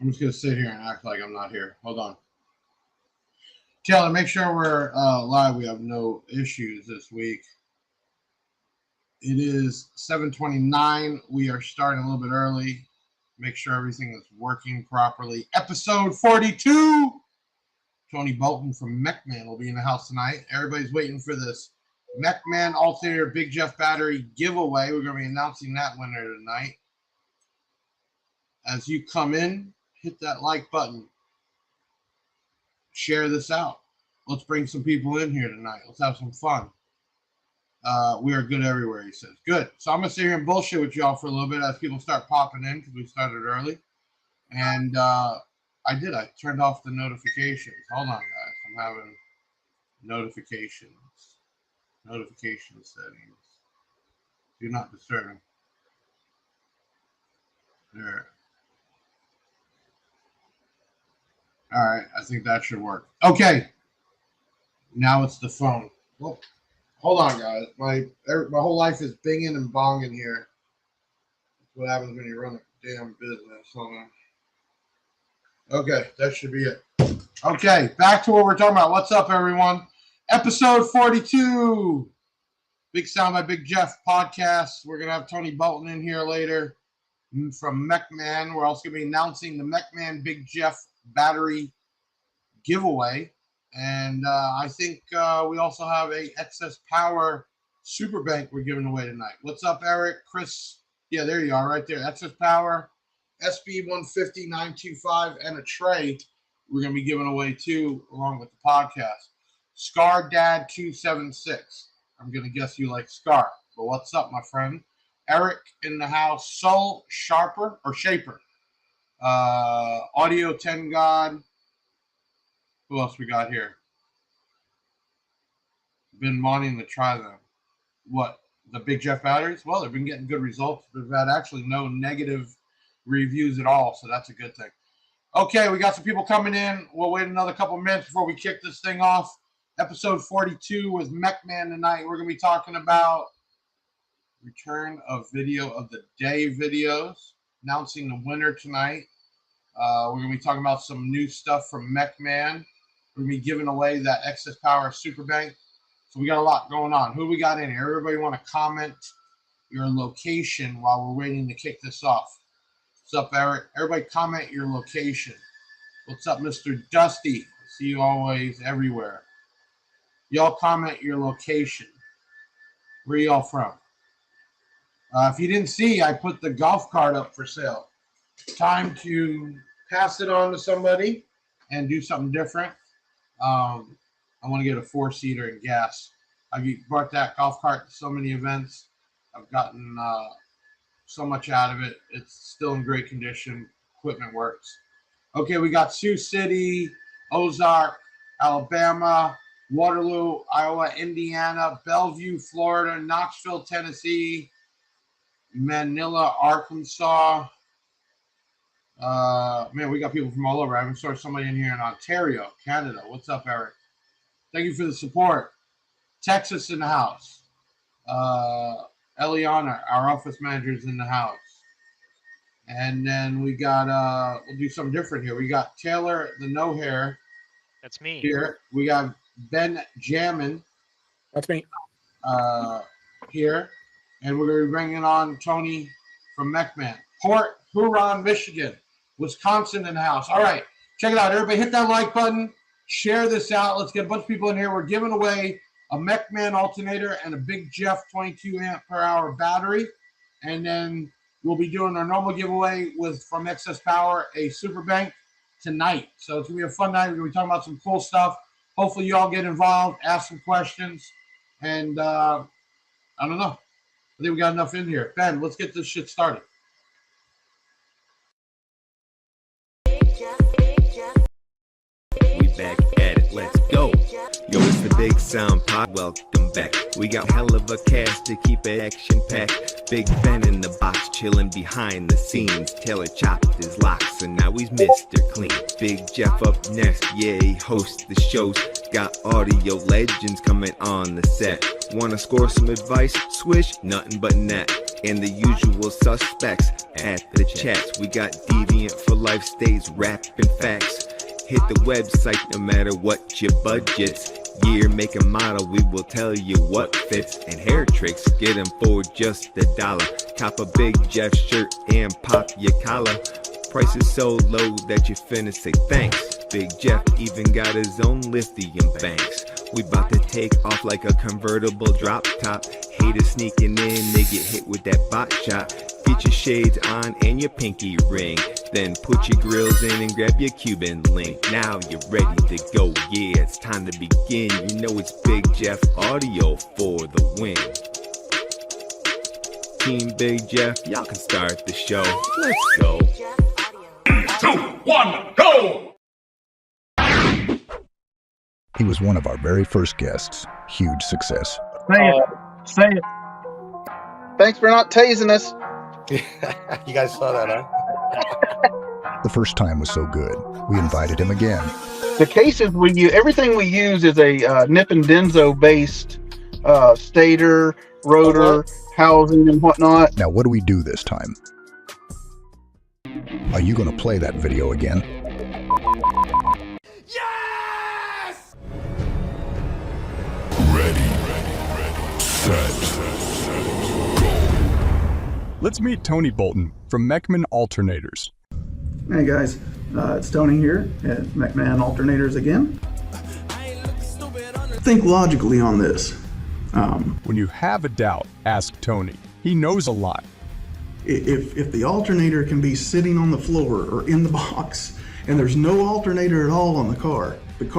I'm just going to sit here and act like I'm not here. Hold on. Taylor, make sure we're live. We have no issues this week. It is 7:29. We are starting a little bit early. Make sure everything is working properly. Episode 42. Tony Bolton from Mechman will be in the house tonight. Everybody's waiting for this Mechman Alternator Big Jeff battery giveaway. We're going to be announcing that winner tonight. As you come in, hit that like button. Share this out. Let's bring some people in here tonight. Let's have some fun. We are good everywhere, he says. Good. So I'm going to sit here and bullshit with y'all for a little bit as people start popping in because we started early. And I turned off the notifications. Hold on, guys. I'm having notifications. Notification settings. Do not disturb. There. All right. I think that should work. Okay. Now it's the phone. Well, hold on, guys. My whole life is binging and bonging here. That's what happens when you run a damn business. Hold on. Okay, that should be it. Okay, back to what we're talking about. What's up, everyone? Episode 42. Big Sound by Big Jeff podcast. We're going to have Tony Bolton in here later from Mechman. We're also going to be announcing the Mechman Big Jeff battery giveaway. And I think we also have a excess power super bank we're giving away tonight. What's up, Eric? Chris? Yeah, there you are right there. Excess power, SB 150 925, and a tray we're going to be giving away too, along with the podcast. Scar Dad 276. I'm going to guess you like Scar. But what's up, my friend? Eric in the house. Soul Sharper or Shaper. Audio 10 God. Who else we got here? Been wanting to try them. What? The Big Jeff batteries? Well, they've been getting good results. We've had actually no negative reviews at all, so that's a good thing. Okay, we got some people coming in. We'll wait another couple minutes before we kick this thing off. Episode 42 with Mechman tonight. We're going to be talking about return of video of the day videos, announcing the winner tonight. We're going to be talking about some new stuff from Mechman. We're going to be giving away that excess power super bank. So we got a lot going on. Who we got in here? Everybody want to comment your location while we're waiting to kick this off. What's up, Eric? Everybody comment your location. What's up, Mr. Dusty? See you always everywhere. Y'all comment your location. Where y'all from? If you didn't see, I put the golf cart up for sale. Time to pass it on to somebody and do something different. I want to get a 4-seater and gas. I've brought that golf cart to so many events. I've gotten so much out of it. It's still in great condition. Equipment works. Okay, we got Sioux City, Ozark, Alabama, Waterloo, Iowa, Indiana, Bellevue, Florida, Knoxville, Tennessee, Manila, Arkansas. Man, we got people from all over. I even saw somebody in here in Ontario, Canada. What's up, Eric? Thank you for the support. Texas in the house. Eliana, our office manager, is in the house. And then we got, we'll do something different here. We got Taylor, the no hair. That's me. Here. We got Ben Jammin. That's me. Here. And we're going to be bringing on Tony from Mechman. Port Huron, Michigan. Wisconsin in the house. All right. Check it out. Everybody hit that like button. Share this out. Let's get a bunch of people in here. We're giving away a Mechman alternator and a Big Jeff 22 amp per hour battery. And then we'll be doing our normal giveaway with from Excess Power a super bank tonight. So it's going to be a fun night. We're going to be talking about some cool stuff. Hopefully you all get involved, ask some questions. And I don't know. I think we got enough in here. Ben, let's get this shit started. We back at it, let's go. Yo, it's the Big Sound Pod, welcome back. We got hell of a cast to keep it action-packed. Big Ben in the box, chilling behind the scenes. Taylor chopped his locks, and now he's Mr. Clean. Big Jeff up next, yeah, he hosts the shows. Got audio legends coming on the set. Wanna score some advice? Swish, nothing but net. and the usual suspects at the chats. We got Deviant for life stays rapping facts. Hit the website no matter what your budget's. Year, make, and model, we will tell you what fits. And hair tricks, get them for just $1. Cop a Big Jeff shirt and pop your collar. Price is so low that you finna say thanks. Big Jeff even got his own lithium banks. We bout to take off like a convertible drop top. Haters sneaking in, they get hit with that bot shot. Get your shades on and your pinky ring. Then put your grills in and grab your Cuban link. Now you're ready to go, yeah, it's time to begin. You know it's Big Jeff Audio for the win. Team Big Jeff, y'all can start the show. Let's go. 3, 2, 1, go! He was one of our very first guests. Huge success. Say it. Say it. Thanks for not tasing us. You guys saw that, huh? The first time was so good, we invited him again. The cases we use, everything we use is a nip and denso based stator, rotor, housing, and whatnot. Now, what do we do this time? Are you going to play that video again? Yes! Ready, set, go. Let's meet Tony Bolton from Mechman Alternators. Hey guys, it's Tony here at Mechman Alternators again. Think logically on this. When you have a doubt, ask Tony. He knows a lot. If the alternator can be sitting on the floor or in the box and there's no alternator at all on the car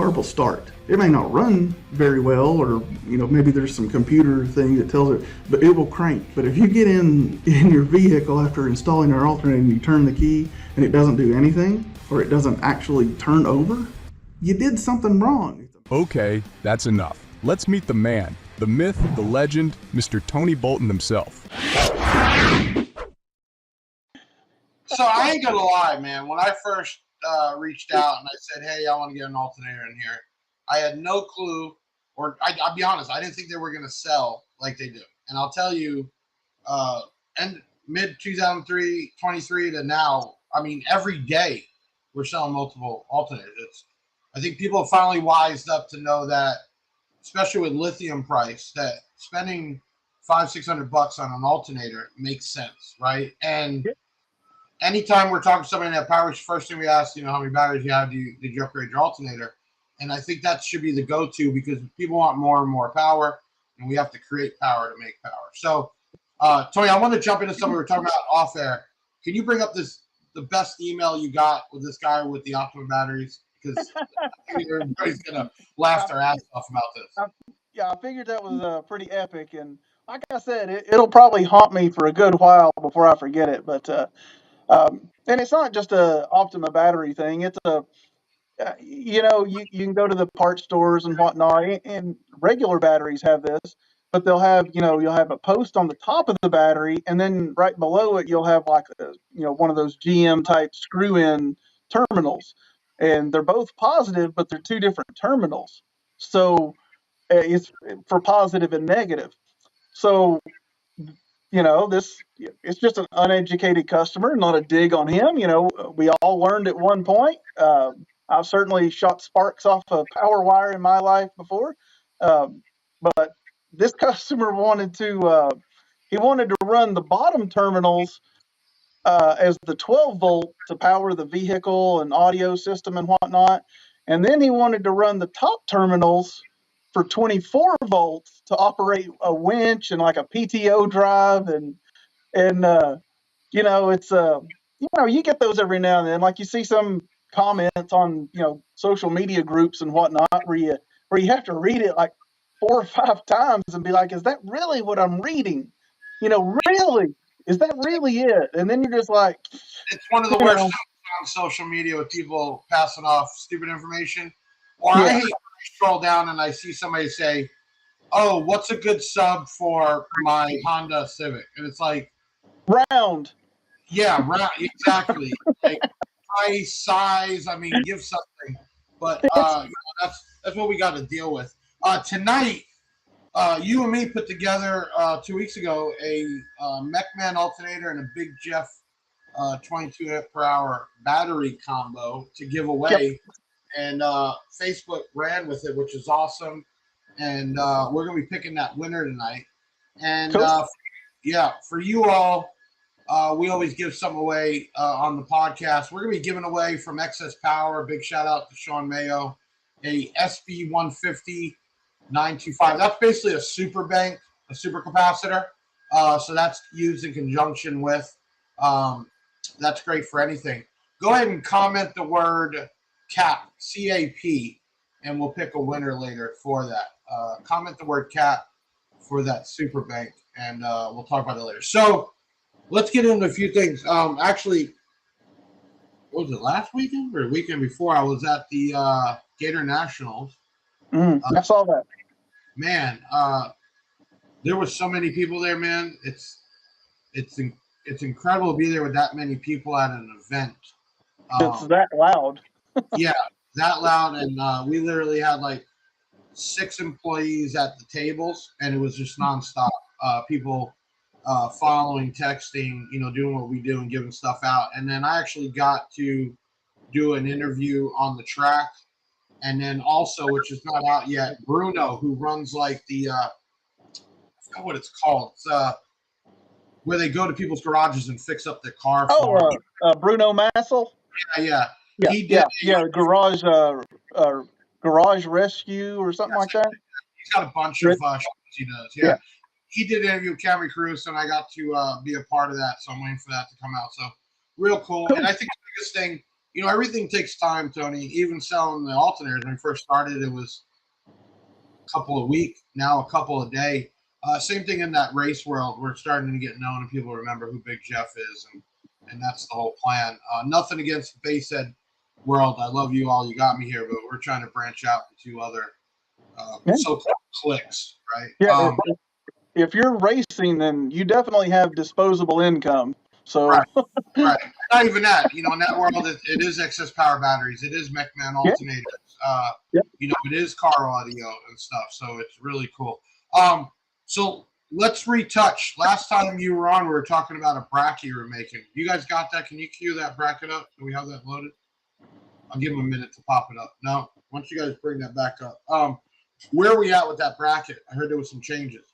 will start. It may not run very well, or maybe there's some computer thing that tells it, but it will crank. But if you get in your vehicle after installing our alternator and you turn the key and it doesn't do anything, or it doesn't actually turn over, you did something wrong. Okay, that's enough. Let's meet the man, the myth, the legend, Mr. Tony Bolton himself. So I ain't gonna lie, man. When I first reached out and I said, "Hey, I want to get an alternator in here," I had no clue, or I'll be honest, I didn't think they were gonna sell like they do. And I'll tell you, and mid 2023 to now, I mean, every day we're selling multiple alternators. I think people have finally wised up to know that, especially with lithium price, that spending $500-600 on an alternator makes sense, right? And anytime we're talking to somebody that powers, first thing we ask, how many batteries you have, did you upgrade your alternator? And I think that should be the go-to, because people want more and more power, and we have to create power to make power. So, Tony, I want to jump into something we were talking about off air. Can you bring up the best email you got with this guy with the Optima batteries? Because everybody's gonna laugh their ass off about this. Yeah, I figured that was pretty epic, and like I said, it'll probably haunt me for a good while before I forget it. But and it's not just a Optima battery thing. It's a you can go to the parts stores and whatnot, and regular batteries have this, but they'll have you'll have a post on the top of the battery, and then right below it you'll have like one of those GM type screw-in terminals, and they're both positive, but they're two different terminals. So it's for positive and negative. So it's just an uneducated customer, not a dig on him. We all learned at one point. I've certainly shot sparks off a power wire in my life before, but this customer wanted to run the bottom terminals as the 12 volt to power the vehicle and audio system and whatnot, and then he wanted to run the top terminals for 24 volts to operate a winch and like a PTO drive, and it's you get those every now and then. Like you see some comments on social media groups and whatnot where you have to read it like 4 or 5 times and be like, is that really what I'm reading? Really, is that really it? And then you're just like, it's one of the worst things on social media with people passing off stupid information. Or I hate when I scroll down and I see somebody say, "Oh, what's a good sub for my Honda Civic?" And it's like, round. Yeah, round, exactly. Like price, size. I mean, give something. But that's what we got to deal with tonight. you and me put together 2 weeks ago a Mechman Alternator and a Big Jeff 22 amp per hour battery combo to give away. And Facebook ran with it, which is awesome. And we're going to be picking that winner tonight. And Cool. yeah, for you all, we always give something away on the podcast. We're going to be giving away from Excess Power. Big shout out to Sean Mayo, a SB 150 925. That's basically a super bank, a super capacitor. So that's used in conjunction with. That's great for anything. Go ahead and comment the word CAP, CAP, and we'll pick a winner later for that. Comment the word CAP for that super bank, and we'll talk about it later. So let's get into a few things. Actually, what was it, last weekend or the weekend before? I was at the Gator Nationals. I saw that. Man, there was so many people there, man. It's incredible to be there with that many people at an event. It's that loud. Yeah, that loud, and we literally had like 6 employees at the tables, and it was just nonstop. People following, texting, doing what we do and giving stuff out. And then I actually got to do an interview on the track, and then also, which is not out yet, Bruno, who runs like the I forgot what it's called. It's where they go to people's garages and fix up their car. Bruno Massel. Yeah. Garage rescue or something like that. He's got a bunch of shows he does. Yeah. He did an interview with Camry Cruz, and I got to be a part of that. So I'm waiting for that to come out. So real cool. And I think the biggest thing, everything takes time, Tony. Even selling the alternators when we first started, it was a couple a week. Now a couple a day. Same thing in that race world. We're starting to get known, and people remember who Big Jeff is, and that's the whole plan. Nothing against the base head world. I love you all. You got me here, but we're trying to branch out into other so-called cliques, right? Yeah. If you're racing, then you definitely have disposable income. So right. Not even that. In that world, it is excess power batteries. It is Mechman alternators. It is car audio and stuff. So it's really cool. So let's retouch. Last time you were on, we were talking about a bracket you were making. You guys got that? Can you cue that bracket up? Do we have that loaded? I'll give them a minute to pop it up. No, once you guys bring that back up. Where are we at with that bracket? I heard there was some changes.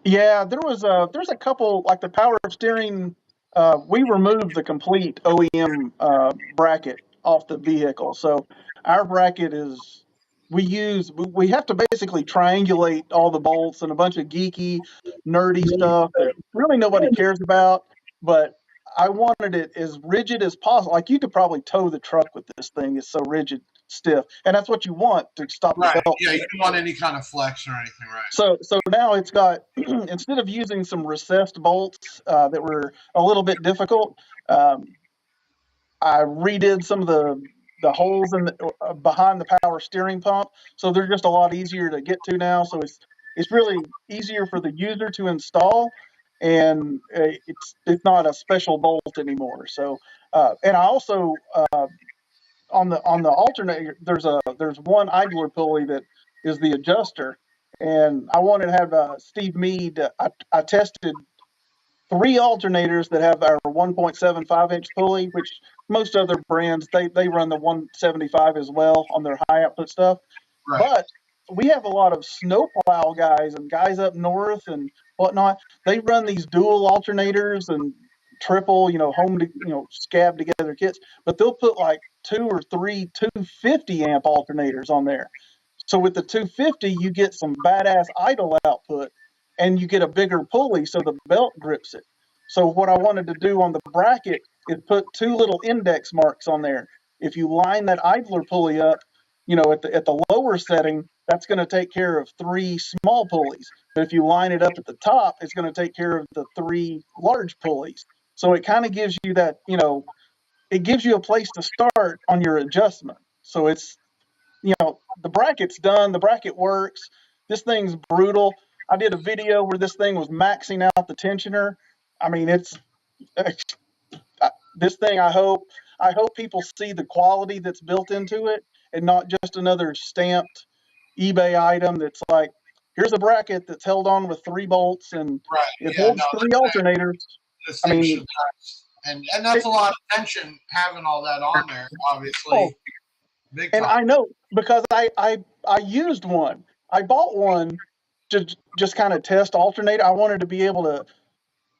Yeah, there's a couple, like the power steering. We removed the complete OEM bracket off the vehicle. So our bracket is, we have to basically triangulate all the bolts and a bunch of geeky, nerdy stuff that really nobody cares about. But I wanted it as rigid as possible. Like you could probably tow the truck with this thing. It's so rigid, stiff, and that's what you want to stop the belt. Yeah, you don't want any kind of flex or anything, right? So now it's got, instead of using some recessed bolts that were a little bit difficult, I redid some of the holes in behind the power steering pump, so they're just a lot easier to get to now. So it's really easier for the user to install, and it's not a special bolt anymore. So and I also on the alternator, there's one idler pulley that is the adjuster, and I wanted to have Steve Mead. I tested 3 alternators that have our 1.75 inch pulley, which most other brands they run the 175 as well on their high output stuff. Right. But we have a lot of snowplow guys and guys up north and whatnot. They run these dual alternators and triple, scab together kits, but they'll put like 2 or 3 250 amp alternators on there. So with the 250, you get some badass idle output, and you get a bigger pulley so the belt grips it. So what I wanted to do on the bracket is put 2 little index marks on there. If you line that idler pulley up, at the lower setting, that's going to take care of 3 small pulleys. But if you line it up at the top, it's going to take care of the 3 large pulleys. So it kind of gives you that, it gives you a place to start on your adjustment. So it's, the bracket's done, the bracket works. This thing's brutal. I did a video where this thing was maxing out the tensioner. I mean, it's this thing. I hope people see the quality that's built into it, and not just another stamped eBay item that's like here's a bracket that's held on with 3 bolts, and Right. it Yeah. holds No, 3 alternators. this I thing mean, should last. And that's a lot of tension having all that on there, obviously. oh, Big and time. I know because I used one. I bought one to just kind of test alternator. I wanted to be able to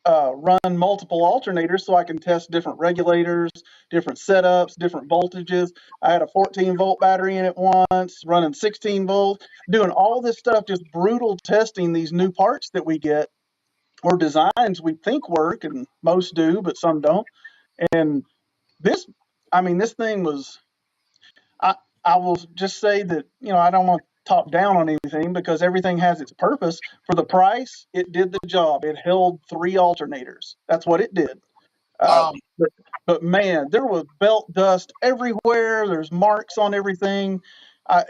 run multiple alternators so I can test different regulators, different setups, different voltages. I had a 14-volt battery in it once, running 16 volts, doing all this stuff, just brutal testing these new parts that we get or designs we think work, and most do, but some don't. And this, I mean, this thing was, I, I will just say that, I don't want to talk down on anything because everything has its purpose. For the price, it did the job. It held 3 alternators. That's what it did. Uh, Um, but, but man, there was belt dust everywhere. There's marks on everything. I,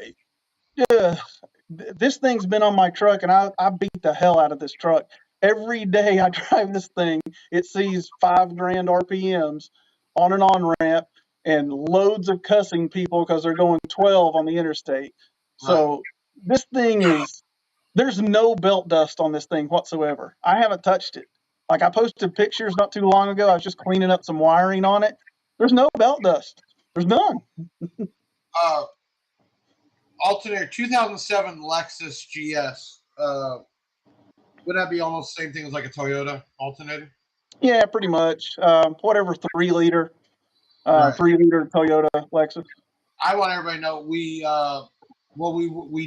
this thing's been on my truck, and I beat the hell out of this truck. Every day I drive this thing, it sees 5 grand RPMs on an on ramp and loads of cussing people because they're going 12 on the interstate. right. So this thing is, there's no belt dust on this thing whatsoever. I haven't touched it. Like, I posted pictures not too long ago. I was just cleaning up some wiring on it. There's no belt dust. There's none. Uh, Alternator 2007 Lexus GS. Would that be almost the same thing as like a Toyota alternator? Yeah, pretty much. Whatever 3-liter, Right. 3-liter Toyota Lexus. I want everybody to know we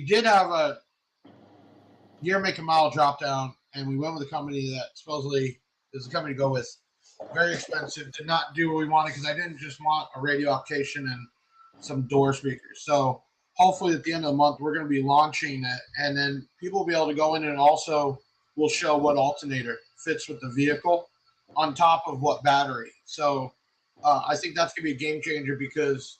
did have a year, make, and model drop down, and we went with a company that supposedly is a company to go with. Very expensive. Did not do what we wanted because I didn't just want a radio application and some door speakers. So hopefully at the end of the month we're going to be launching it, and then people will be able to go in and also we'll show what alternator fits with the vehicle on top of what battery. So I think that's going to be a game changer because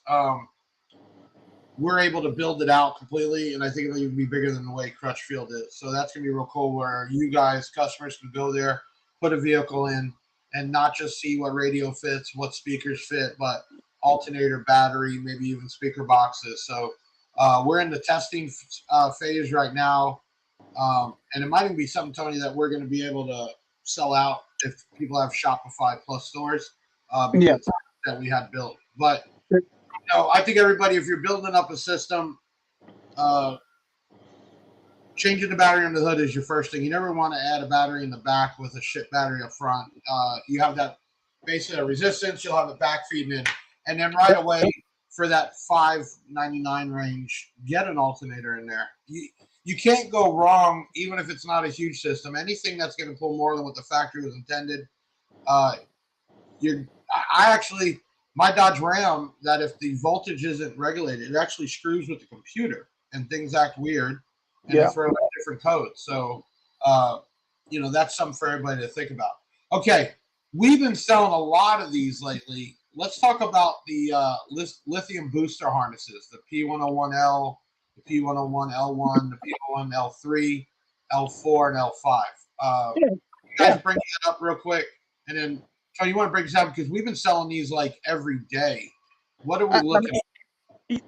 we're able to build it out completely, and I think it'll even be bigger than the way Crutchfield is. So that's going to be real cool where you guys, customers, can go there, put a vehicle in, and not just see what radio fits, what speakers fit, but alternator, battery, maybe even speaker boxes. So we're in the testing phase right now. And it might even be something, Tony, that we're going to be able to sell out if people have Shopify Plus stores because that we had built. But I think everybody, if you're building up a system, changing the battery on the hood is your first thing. You never want to add a battery in the back with a shit battery up front. You have that basically a resistance. You'll have it back feeding in, and then right away for that $599 range, get an alternator in there. You can't go wrong, even if it's not a huge system. Anything that's going to pull more than what the factory was intended. My Dodge Ram, that if the voltage isn't regulated, it actually screws with the computer and things act weird and they throw out different codes. So, that's something for everybody to think about. Okay, we've been selling a lot of these lately. Let's talk about the lithium booster harnesses, the P101L, the P101L1, the P101L3, L4, and L5. You guys bring that up real quick, and then Tony, you want to break this out because we've been selling these like every day. What are we looking at?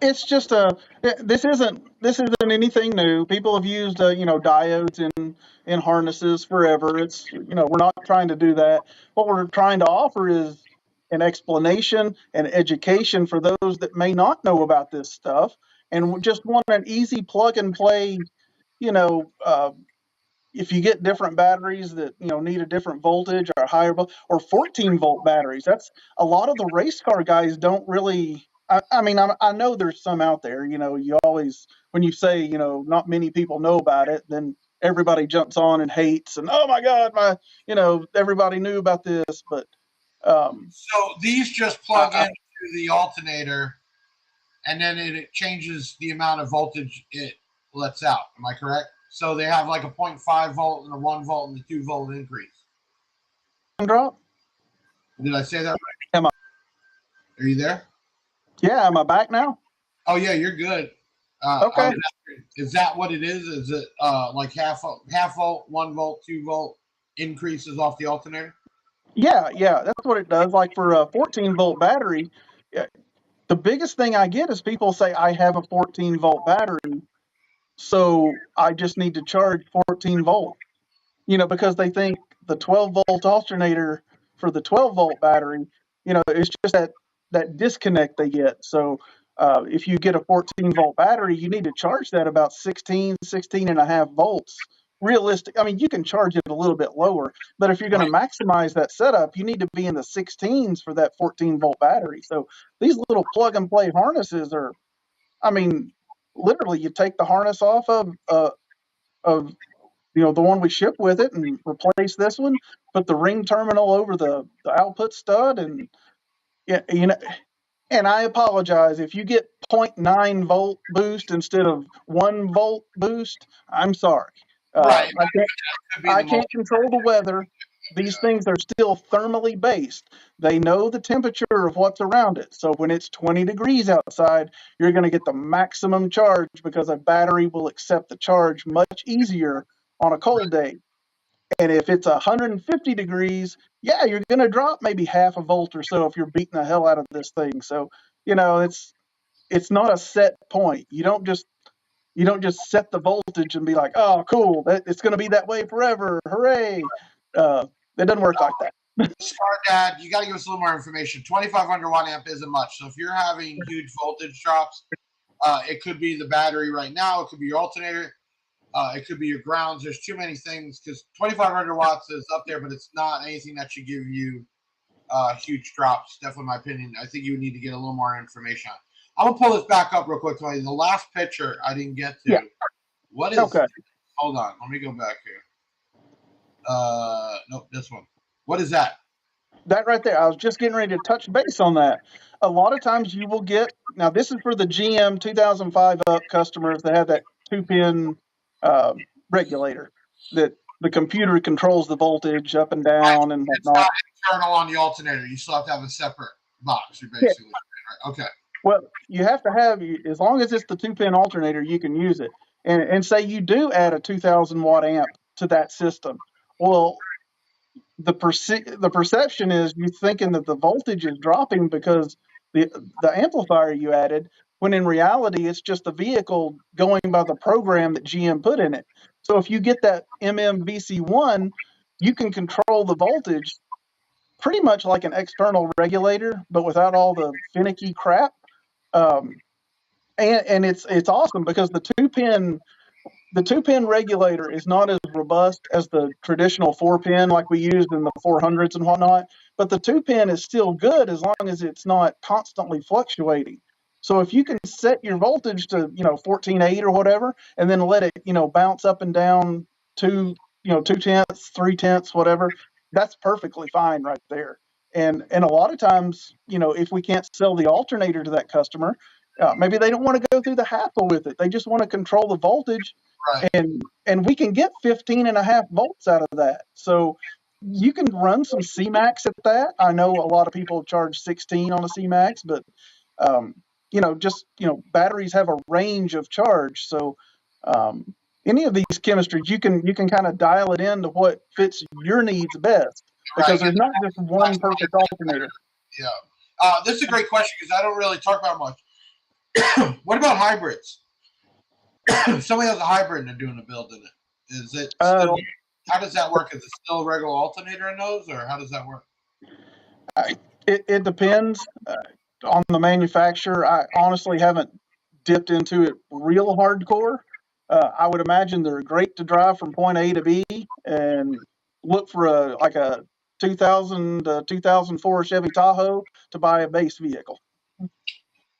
It's just this isn't anything new. People have used diodes in harnesses forever. It's we're not trying to do that. What we're trying to offer is an explanation and education for those that may not know about this stuff and just want an easy plug and play. If you get different batteries that need a different voltage or higher or 14-volt batteries, that's a lot of the race car guys don't really. I know there's some out there. You always, when you say not many people know about it, then everybody jumps on and hates and oh my god, everybody knew about this. But so these just plug into the alternator, and then it changes the amount of voltage it lets out. Am I correct? So they have like a 0.5 volt and a 1 volt and a 2 volt increase. Drop? Did I say that right? Am I? Are you there? Yeah, am I back now? Oh yeah, you're good. Okay. Is that what it is? Is it like half volt, 1 volt, 2 volt increases off the alternator? Yeah, that's what it does. Like for a 14-volt battery, the biggest thing I get is people say I have a 14-volt battery. so I just need to charge 14 volt. Because they think the 12 volt alternator for the 12 volt battery, it's just that disconnect they get. So if you get a 14 volt battery, you need to charge that about 16 and a half volts. Realistic. I mean, you can charge it a little bit lower, but if you're going to maximize that setup, you need to be in the 16s for that 14 volt battery. So these little plug and play harnesses are, I mean, literally you take the harness off of the one we ship with it and replace this one, put the ring terminal over the output stud, and yeah, and I apologize if you get 0.9 volt boost instead of 1 volt boost. I'm sorry. Right. I can't control the weather. These things are still thermally based. They know the temperature of what's around it. So when it's 20 degrees outside, you're going to get the maximum charge because a battery will accept the charge much easier on a cold day. And if it's 150 degrees, yeah, you're going to drop maybe half a volt or so if you're beating the hell out of this thing. So, it's not a set point. You don't just set the voltage and be like, oh, cool, it's going to be that way forever. Hooray. It doesn't work like that. Smart Dad, you got to give us a little more information. 2,500 watt amp isn't much. So if you're having huge voltage drops, it could be the battery right now. It could be your alternator. It could be your grounds. There's too many things because 2,500 watts is up there, but it's not anything that should give you huge drops. Definitely my opinion. I think you would need to get a little more information on. I'm going to pull this back up real quick, Tony. The last picture I didn't get to. Yeah. What is okay. Hold on. Let me go back here. Nope, this one. What is that? That right there. I was just getting ready to touch base on that. A lot of times you will get, now this is for the GM 2005 up customers that have that 2-pin regulator that the computer controls the voltage up and down and whatnot. It's not internal on the alternator. You still have to have a separate box. You're basically right. Okay. Well, you have to have, as long as it's the 2-pin alternator, you can use it. And say you do add a 2,000 watt amp to that system. Well, the perception is you're thinking that the voltage is dropping because the amplifier you added, when in reality it's just the vehicle going by the program that GM put in it. So if you get that MMVC1, you can control the voltage pretty much like an external regulator, but without all the finicky crap. And it's awesome because the 2-pin regulator is not as robust as the traditional 4-pin like we used in the 400s and whatnot, but the 2-pin is still good as long as it's not constantly fluctuating. So if you can set your voltage to 14.8 or whatever, and then let it bounce up and down 2 tenths, 3 tenths, whatever, that's perfectly fine right there. And a lot of times, if we can't sell the alternator to that customer, maybe they don't want to go through the hassle with it. They just want to control the voltage. Right. And we can get 15 and a half volts out of that. So you can run some CMAX at that. I know a lot of people charge 16 on a CMAX, but batteries have a range of charge. So any of these chemistries, you can kind of dial it into what fits your needs best because there's not just one perfect alternator. Yeah. This is a great question because I don't really talk about much. What about hybrids? Somebody has a hybrid and they're doing a build in it. Is it still, how does that work? Is it still a regular alternator in those, or how does that work? It depends on the manufacturer. I honestly haven't dipped into it real hardcore. I would imagine they're great to drive from point A to B and look for a 2000 2004 Chevy Tahoe to buy a base vehicle.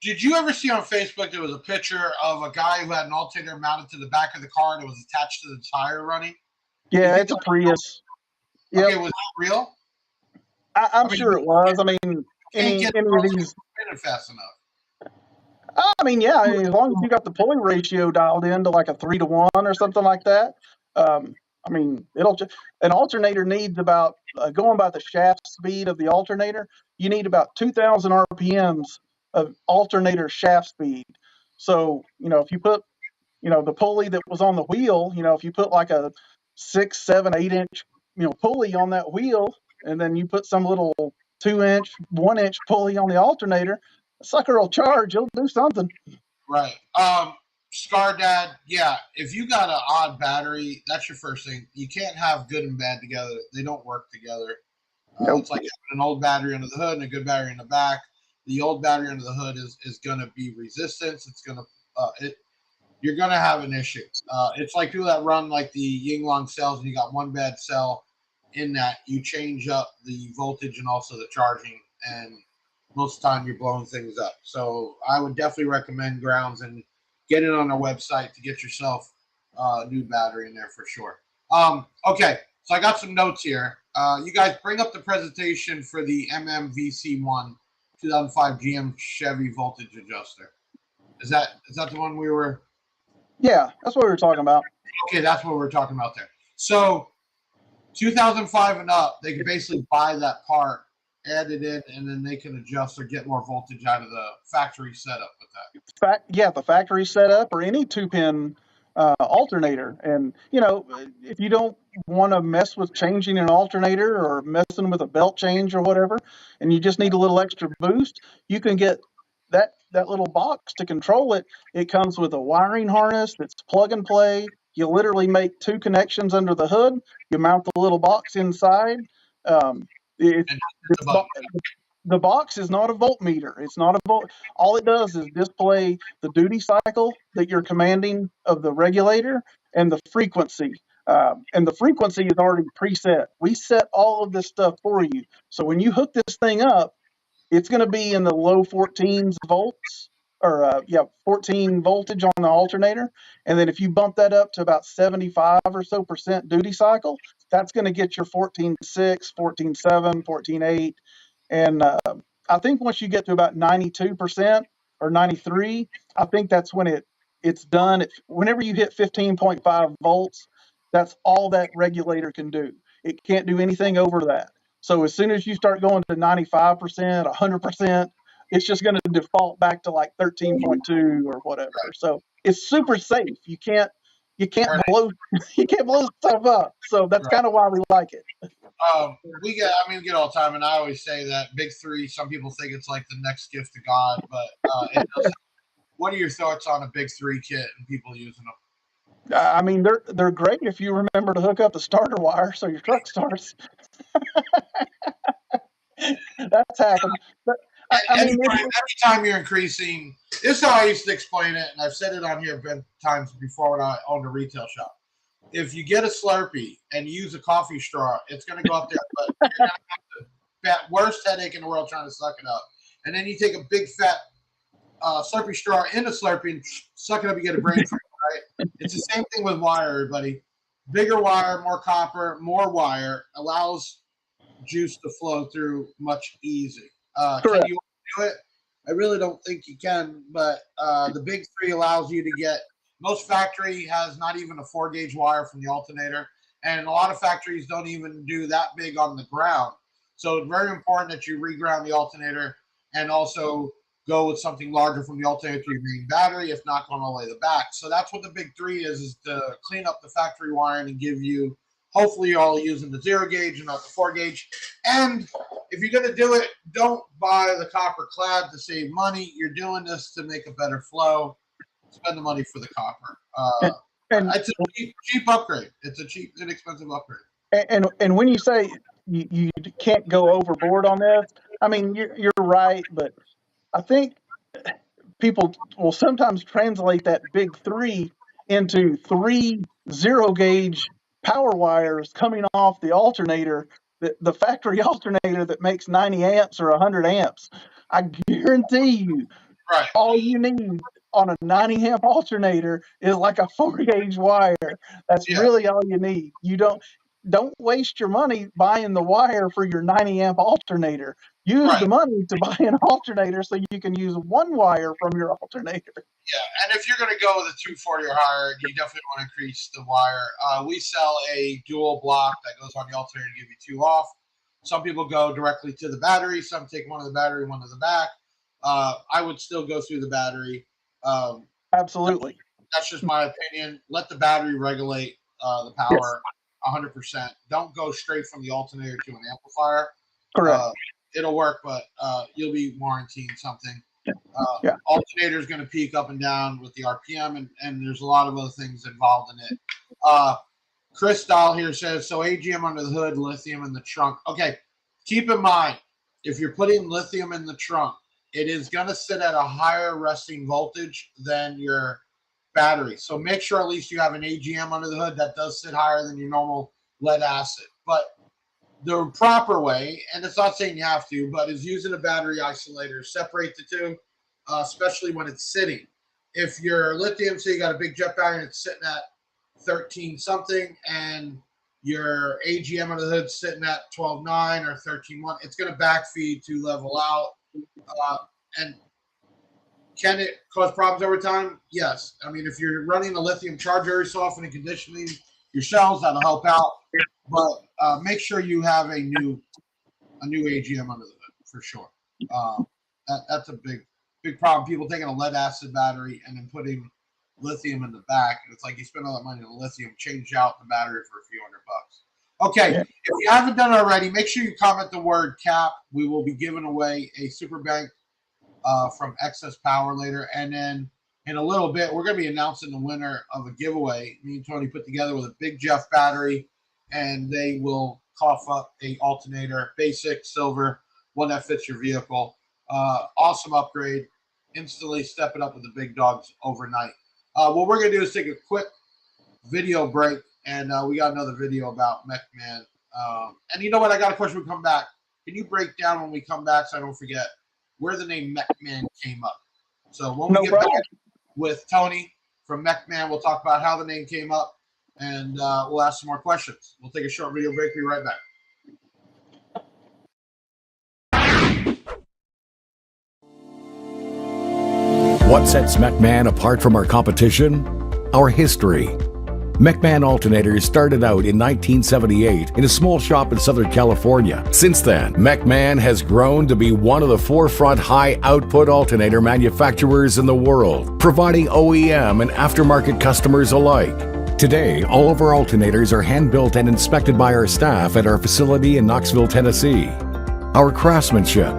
Did you ever see on Facebook there was a picture of a guy who had an alternator mounted to the back of the car and it was attached to the tire running? Yeah, it's a Prius. Yep. Okay, was it real? I'm sure it was. I mean, any of these fast enough. I mean, yeah, as long as you got the pulley ratio dialed in to like a 3-to-1 or something like that. I mean, an alternator needs about going by the shaft speed of the alternator. You need about 2,000 RPMs of alternator shaft speed. So, if you put, the pulley that was on the wheel, if you put like a 6, 7, 8-inch, pulley on that wheel, and then you put some little 2-inch, 1-inch pulley on the alternator, the sucker will charge. It'll do something. Right. Scar Dad, yeah, if you got an odd battery, that's your first thing. You can't have good and bad together. They don't work together. Nope. It's like having an old battery under the hood and a good battery in the back. The old battery under the hood is going to be resistance. It's going to you're going to have an issue. It's like people that run like the Yingluang cells and you got one bad cell in that. You change up the voltage and also the charging, and most of the time you're blowing things up. So I would definitely recommend grounds and get it on our website to get yourself a new battery in there for sure. Okay, so I got some notes here. You guys bring up the presentation for the MMVC1 2005 GM Chevy voltage adjuster. Is that the one we were? Yeah, that's what we were talking about. Okay, that's what we're talking about there. So 2005 and up, they can basically buy that part, add it in, and then they can adjust or get more voltage out of the factory setup with that. The factory setup or any 2-pin alternator. And, if you don't want to mess with changing an alternator or messing with a belt change or whatever, and you just need a little extra boost, you can get that little box to control it. It comes with a wiring harness that's plug and play. You literally make 2 connections under the hood. You mount the little box inside. The box is not a voltmeter. It's not a volt. All it does is display the duty cycle that you're commanding of the regulator and the frequency. And the frequency is already preset. We set all of this stuff for you. So when you hook this thing up, it's going to be in the low 14 volts, or 14 voltage on the alternator. And then if you bump that up to about 75 or so percent duty cycle, that's going to get your 14.6, 14.7, 14.8. And I think once you get to about 92% or 93, I think that's when it's done. Whenever you hit 15.5 volts, that's all that regulator can do. It can't do anything over that. So as soon as you start going to 95%, 100%, it's just going to default back to like 13.2 or whatever. So it's super safe. You can't blow you can't blow stuff up. So that's kind of why we like it. We get all the time, and I always say that Big Three. Some people think it's like the next gift to God, but it doesn't. What are your thoughts on a Big Three kit and people using them? I mean, they're great if you remember to hook up the starter wire so your truck starts. That's happened. But anytime you're increasing, this is how I used to explain it, and I've said it on here times before when I owned a retail shop. If you get a Slurpee and you use a coffee straw, it's going to go up there, but you're going to have the worst headache in the world trying to suck it up. And then you take a big fat Slurpee straw in a Slurpee and suck it up, you get a brain freeze, right? It's the same thing with wire, everybody. Bigger wire, more copper, more wire allows juice to flow through much easier. Can you do it? I really don't think you can, but the Big Three allows you to get. Most factory has not even a 4-gauge wire from the alternator, and a lot of factories don't even do that big on the ground. So it's very important that you reground the alternator and also go with something larger from the alternator to your main battery, if not going all the way to the back. So that's what the Big Three is to clean up the factory wiring and give you, hopefully you're all using the 0-gauge and not the 4-gauge. And if you're going to do it, don't buy the copper clad to save money. You're doing this to make a better flow. Spend the money for the copper. It's a cheap upgrade. It's a cheap, inexpensive upgrade. And when you say you can't go overboard on this, I mean, you're right, but I think people will sometimes translate that Big Three into 3 0-gauge power wires coming off the alternator, the factory alternator that makes 90 amps or 100 amps. I guarantee you, all you need on a 90 amp alternator is like a 4-gauge wire. That's really all you need. You don't waste your money buying the wire for your 90 amp alternator. Use the money to buy an alternator so you can use one wire from your alternator. Yeah, and if you're going to go with a 240 or higher, you definitely want to increase the wire. We sell a dual block that goes on the alternator to give you 2 off. Some people go directly to the battery. Some take one to the battery, one to the back. I would still go through the battery. Absolutely. That's just my opinion. Let the battery regulate the power 100%. Don't go straight from the alternator to an amplifier. Correct. It'll work, but you'll be warranting something. alternator is going to peak up and down with the RPM, and there's a lot of other things involved in it. Chris Dahl here says, so AGM under the hood, lithium in the trunk. Okay, keep in mind, if you're putting lithium in the trunk, it is going to sit at a higher resting voltage than your battery. So make sure at least you have an AGM under the hood that does sit higher than your normal lead acid. But the proper way, and it's not saying you have to, but is using a battery isolator. Separate the two, especially when it's sitting. If your lithium, say you got a big jet battery and it's sitting at 13 something, and your AGM under the hood sitting at 12.9 or 13.1, it's going to backfeed to level out. And can it cause problems over time? Yes. I mean, if you're running a lithium charger very often and conditioning your cells, that'll help out. But make sure you have a new AGM under the hood for sure. That's a big problem. People taking a lead acid battery and then putting lithium in the back. It's like you spend all that money on lithium, change out the battery for a few $100. Okay, if you haven't done it already, make sure you comment the word CAP. We will be giving away a super bank from Excess Power later, and then in a little bit we're going to be announcing the winner of a giveaway me and Tony put together with a Big Jeff battery, and they will cough up a alternator, basic silver, one that fits your vehicle. Awesome upgrade, instantly step it up with the big dogs overnight. What we're going to do is take a quick video break, and we got another video about Mechman. And you know what? I got a question when we come back. Can you break down when we come back so I don't forget where the name Mechman came up? So when we get back with Tony from Mechman, we'll talk about how the name came up, and we'll ask some more questions. We'll take a short video break. Be right back. What sets Mechman apart from our competition? Our history. Mechman Alternators started out in 1978 in a small shop in Southern California. Since then, Mechman has grown to be one of the forefront high-output alternator manufacturers in the world, providing OEM and aftermarket customers alike. Today, all of our alternators are hand-built and inspected by our staff at our facility in Knoxville, Tennessee. Our craftsmanship.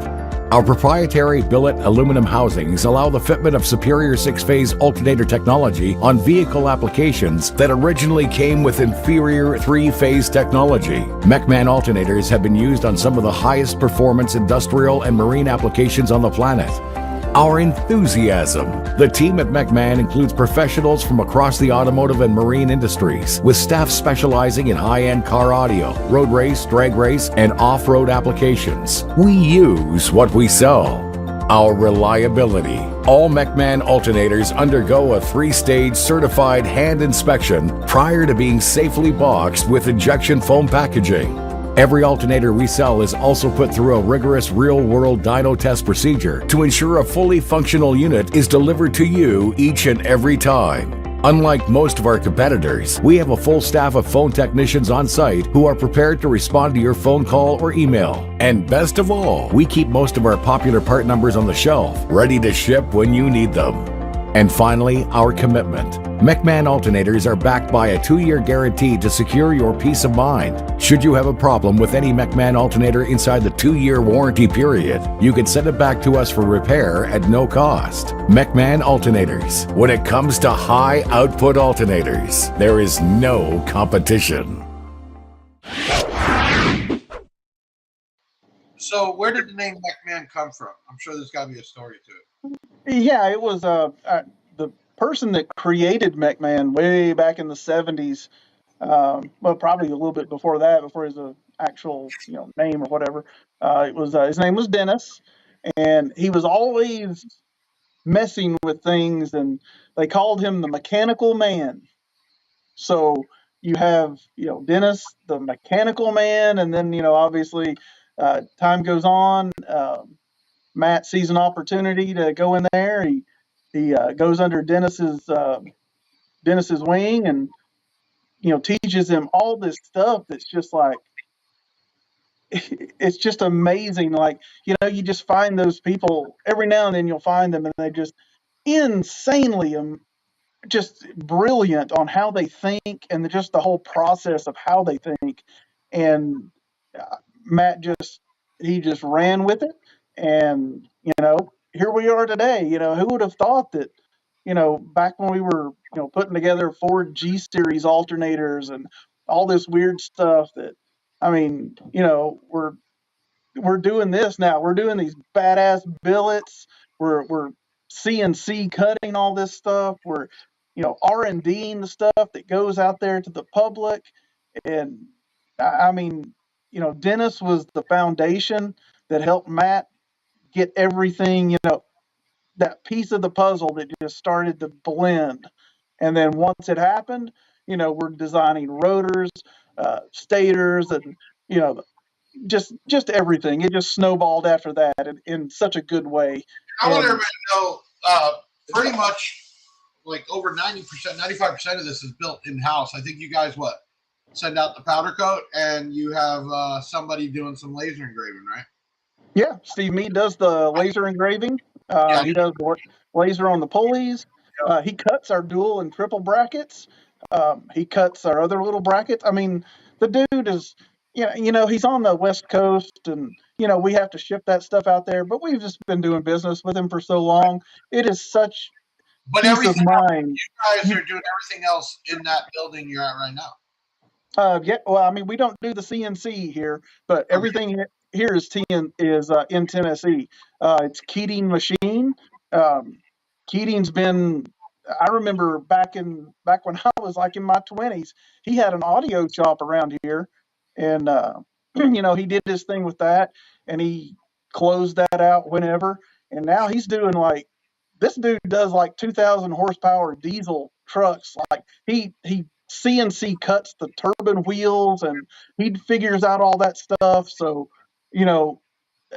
Our proprietary billet aluminum housings allow the fitment of superior 6-phase alternator technology on vehicle applications that originally came with inferior 3-phase technology. Mechman alternators have been used on some of the highest performance industrial and marine applications on the planet. Our enthusiasm. The team at Mechman includes professionals from across the automotive and marine industries, with staff specializing in high-end car audio, road race, drag race, and off-road applications. We use what we sell. Our reliability. All Mechman alternators undergo a 3-stage certified hand inspection prior to being safely boxed with injection foam packaging. Every alternator we sell is also put through a rigorous real-world dyno test procedure to ensure a fully functional unit is delivered to you each and every time. Unlike most of our competitors, we have a full staff of phone technicians on site who are prepared to respond to your phone call or email. And best of all, we keep most of our popular part numbers on the shelf, ready to ship when you need them. And finally, our commitment. Mechman alternators are backed by a 2-year guarantee to secure your peace of mind. Should you have a problem with any Mechman alternator inside the 2-year warranty period, you can send it back to us for repair at no cost. Mechman alternators. When it comes to high output alternators, there is no competition. So where did the name Mechman come from? I'm sure there's got to be a story to it. Yeah, it was the person that created Mechman way back in the 70s. Well, probably a little bit before that, before his actual name or whatever. It was his name was Dennis, and he was always messing with things, and they called him the Mechanical Man. So you have Dennis, the Mechanical Man, and then obviously time goes on. Matt sees an opportunity to go in there. He goes under Dennis's wing and teaches him all this stuff that's just like it's just amazing. Like you just find those people every now and then. You'll find them and they just insanely just brilliant on how they think and just the whole process of how they think. And Matt he just ran with it, and here we are today. Who would have thought that, back when we were, putting together Ford G series alternators and all this weird stuff that, I mean, we're doing this now. We're doing these badass billets. We're CNC cutting all this stuff. We're R&Ding the stuff that goes out there to the public. And I mean, Dennis was the foundation that helped Matt get everything, that piece of the puzzle that just started to blend. And then once it happened, we're designing rotors, stators, and you know just everything. It just snowballed after that in such a good way. I want And everybody to know, pretty much like over 90%, 95% of this is built in house. I think you guys send out the powder coat and you have somebody doing some laser engraving, right? yeah, Steve Mead does the laser engraving. Yeah. He does the laser on the pulleys. He cuts our dual and triple brackets. He cuts our other little brackets. I mean, the dude is, he's on the West Coast, and we have to ship that stuff out there. But we've just been doing business with him for so long. It is such But peace of everything mind. you guys are doing everything else in that building you're at right now. Yeah, well, I mean, we don't do the CNC here, but everything here is in Tennessee. It's Keating machine. Keating's been. I remember back when I was like in my 20s, he had an audio shop around here, and he did his thing with that, and he closed that out whenever, and now he's doing like this dude does like 2,000 horsepower diesel trucks. Like he CNC cuts the turbine wheels and he figures out all that stuff. So,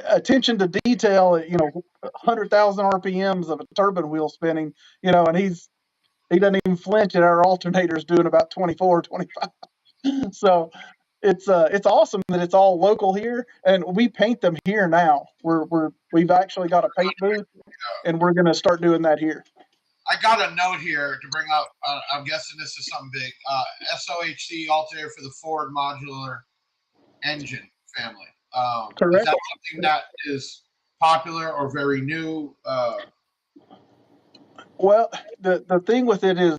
attention to detail, 100,000 RPMs of a turbine wheel spinning, and he doesn't even flinch at our alternators doing about 24, 25. So it's awesome that it's all local here, and we paint them here now. We've actually got a paint booth, and we're going to start doing that here. I got a note here to bring up. I'm guessing this is something big. SOHC alternator for the Ford modular engine family. Correct. Is that something that is popular or very new? Well, the thing with it is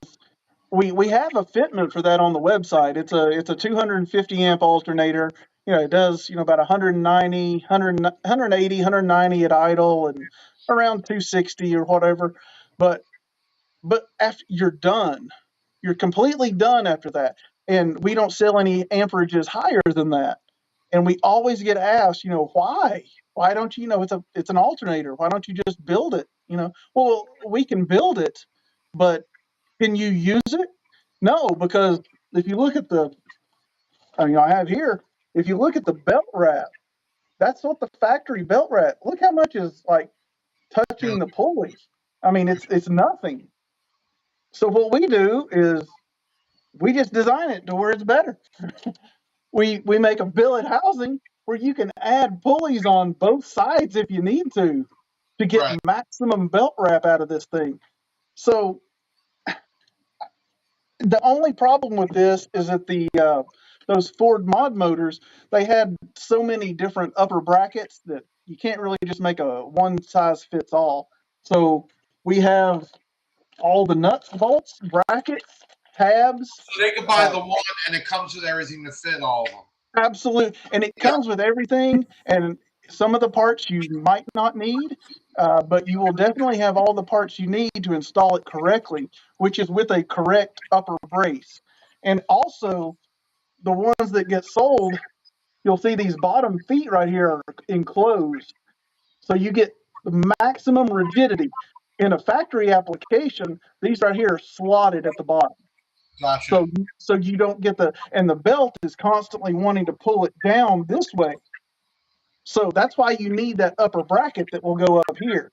we have a fitment for that on the website. It's a 250 amp alternator. It does about 190, 180, 190 at idle and around 260 or whatever. But after you're done, you're completely done after that. And we don't sell any amperages higher than that. And we always get asked, why? Why don't you, it's an alternator. Why don't you just build it? Well, we can build it, but can you use it? No, because if you look at I have here, if you look at the belt wrap, that's what the factory belt wrap. Look how much is like touching the pulley. I mean, it's nothing. So what we do is we just design it to where it's better. We make a billet housing where you can add pulleys on both sides if you need to get Right. maximum belt wrap out of this thing. So the only problem with this is that those Ford mod motors, they had so many different upper brackets that you can't really just make a one size fits all. So we have all the nuts, bolts, brackets, tabs. So they can buy the one, and it comes with everything to fit all of them. Absolutely, and it comes with everything. And some of the parts you might not need, but you will definitely have all the parts you need to install it correctly, which is with a correct upper brace. And also, the ones that get sold, you'll see these bottom feet right here are enclosed. So you get the maximum rigidity. In a factory application, these right here are slotted at the bottom. Gotcha. So you don't get and the belt is constantly wanting to pull it down this way. So that's why you need that upper bracket that will go up here.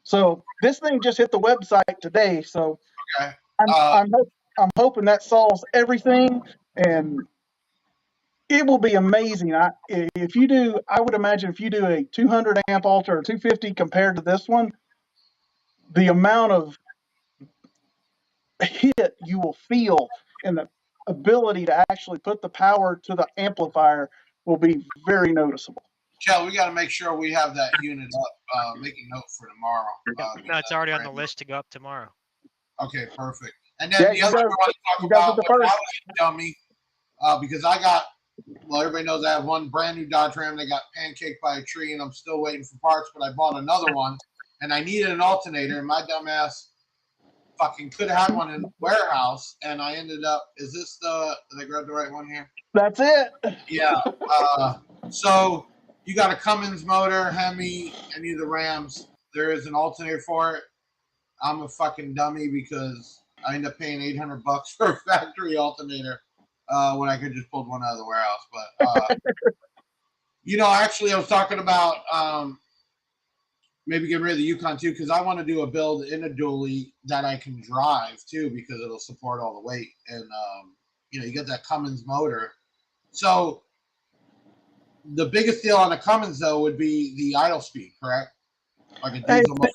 So this thing just hit the website today. So okay. I'm hoping that solves everything, and it will be amazing. I would imagine if you do a 200 amp alter or 250 compared to this one, the amount of hit you will feel and the ability to actually put the power to the amplifier will be very noticeable. Kel, we got to make sure we have that unit up. Make a note for tomorrow. No, it's already on the list to go up tomorrow. Okay, perfect. And then the you other guys, thing I want to talk you guys are about, the which I first. was a dummy, because I got, well, everybody knows I have one brand new Dodge Ram that got pancaked by a tree, and I'm still waiting for parts, but I bought another one, and I needed an alternator, and my dumb ass fucking could have had one in the warehouse, and I ended up, is this did I grab the right one here? That's it. Yeah. So you got a Cummins motor, Hemi, any of the Rams. There is an alternator for it. I'm a fucking dummy because I end up paying $800 for a factory alternator when I could just pull one out of the warehouse. But actually, I was talking about maybe get rid of the Yukon too, because I want to do a build in a dually that I can drive too, because it'll support all the weight. And you get that Cummins motor. So the biggest deal on the Cummins though would be the idle speed, correct? Like a diesel motor.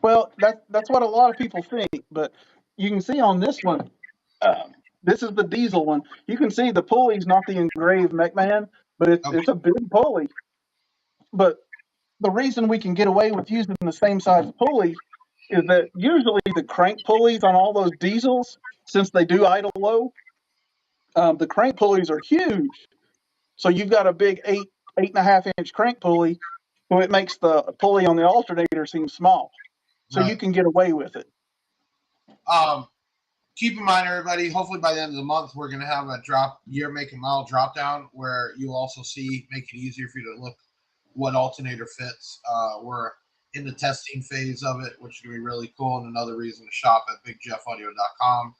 Well, that's what a lot of people think, but you can see on this one, this is the diesel one. You can see the pulley's not the engraved Mechman, but it's a big pulley. But the reason we can get away with using the same size pulley is that usually the crank pulleys on all those diesels, since they do idle low, the crank pulleys are huge. So you've got a big 8.5 inch crank pulley, so it makes the pulley on the alternator seem small. So you can get away with it. Keep in mind, everybody, hopefully by the end of the month, we're going to have a year, make, and model drop down where you'll also make it easier for you to look what alternator fits. We're in the testing phase of it, which is going to be really cool, and another reason to shop at bigjeffaudio.com.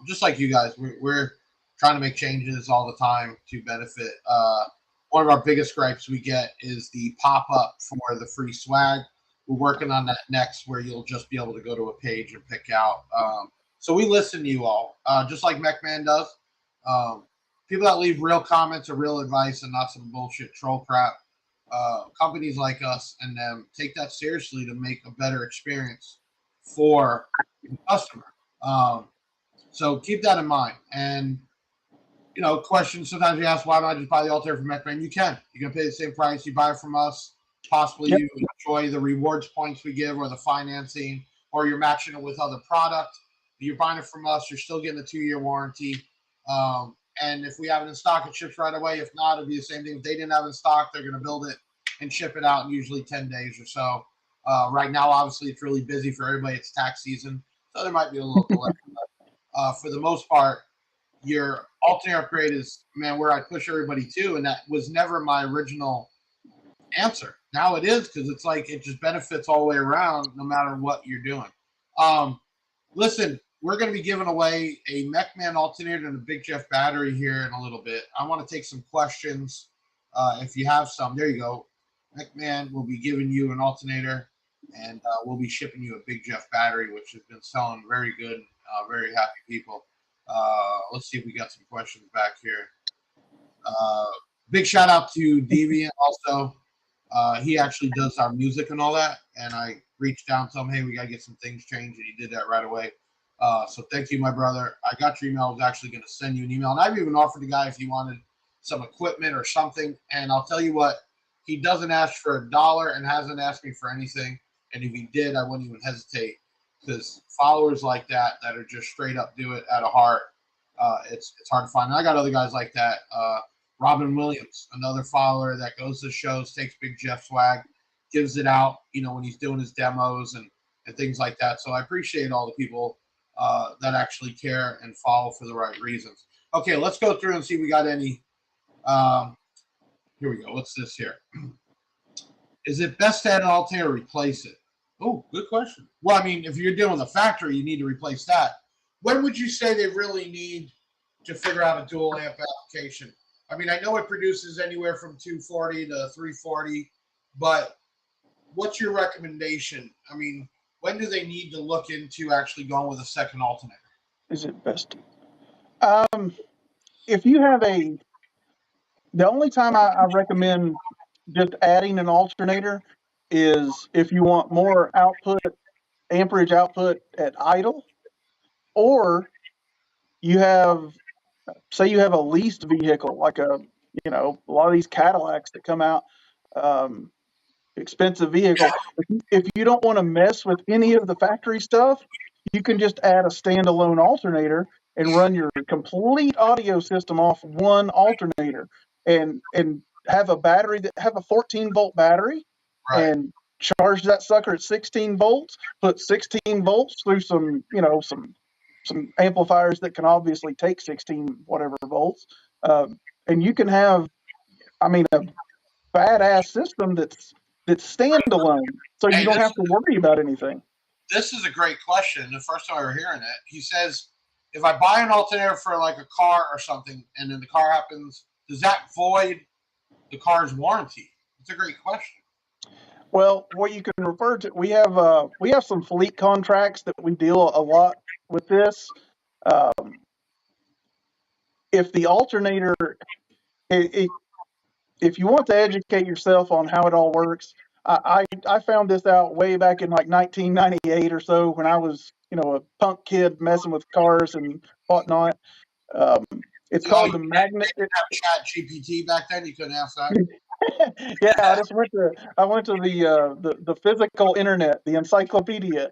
Just like you guys, we're trying to make changes all the time to benefit. One of our biggest gripes we get is the pop-up for the free swag. We're working on that next, where you'll just be able to go to a page and pick out. So we listen to you all, just like Mechman does. People that leave real comments or real advice and not some bullshit troll crap. Companies like us and them take that seriously to make a better experience for the customer. So keep that in mind. And questions sometimes you ask, why don't I just buy the alternator from Mechman? You can. You're gonna pay the same price. You buy it from us. Possibly you enjoy the rewards points we give, or the financing, or you're matching it with other product. You're buying it from us, you're still getting a 2-year warranty. And if we have it in stock, it ships right away. If not, it'll be the same thing. If they didn't have it in stock, they're going to build it and ship it out in usually 10 days or so. Right now, obviously, it's really busy for everybody. It's tax season, so there might be a little delay. For the most part, your alternator upgrade is, man, where I push everybody to, and that was never my original answer. Now it is, because it's like it just benefits all the way around, no matter what you're doing. Listen, we're going to be giving away a Mechman alternator and a Big Jeff battery here in a little bit. I want to take some questions. If you have some, there you go. Mechman will be giving you an alternator, and we'll be shipping you a Big Jeff battery, which has been selling very good. Very happy people. Let's see if we got some questions back here. Big shout out to Deviant also. He actually does our music and all that, and I reached out to him, hey, we got to get some things changed, and he did that right away. So thank you, my brother. I got your email. I was actually going to send you an email, and I've even offered the guy if he wanted some equipment or something. And I'll tell you what, he doesn't ask for $1 and hasn't asked me for anything. And if he did, I wouldn't even hesitate, because followers like that are just straight up do it out of heart, it's hard to find. And I got other guys like that. Robin Williams, another follower that goes to shows, takes Big Jeff swag, gives it out, when he's doing his demos and things like that. So I appreciate all the people that actually care and follow for the right reasons. Okay, let's go through and see if we got any. Here we go. What's this here? Is it best to add an alternator or replace it? Oh, good question. Well, I mean, if you're dealing with a factory, you need to replace that. When would you say they really need to figure out a dual amp application? I mean, I know it produces anywhere from 240 to 340, but what's your recommendation? I mean, when do they need to look into actually going with a second alternator? Is it best? If you have the only time I recommend just adding an alternator is if you want more amperage output at idle, or you have, say you have a leased vehicle, like a you know, a lot of these Cadillacs that come out, expensive vehicle. If you don't want to mess with any of the factory stuff, you can just add a standalone alternator and run your complete audio system off one alternator, and have a battery that have a 14-volt battery, Right. and charge that sucker at 16 volts. Put 16 volts through some, you know, some amplifiers that can obviously take 16 whatever volts, and you can have, I mean, a badass system that's standalone, so you Hey, don't have to worry about anything. This is a great question. The first time I were hearing it, he says, if I buy an alternator for like a car or something, and then the car happens, does that void the car's warranty? It's a great question. Well, what you can refer to, we have some fleet contracts that we deal a lot with this. If the alternator, if you want to educate yourself on how it all works, I found this out way back in like 1998 or so, when I was, you know, a punk kid messing with cars and whatnot. It's called the magnet. Chat GPT back then. You couldn't ask that. Yeah, I went to the physical internet, the encyclopedia.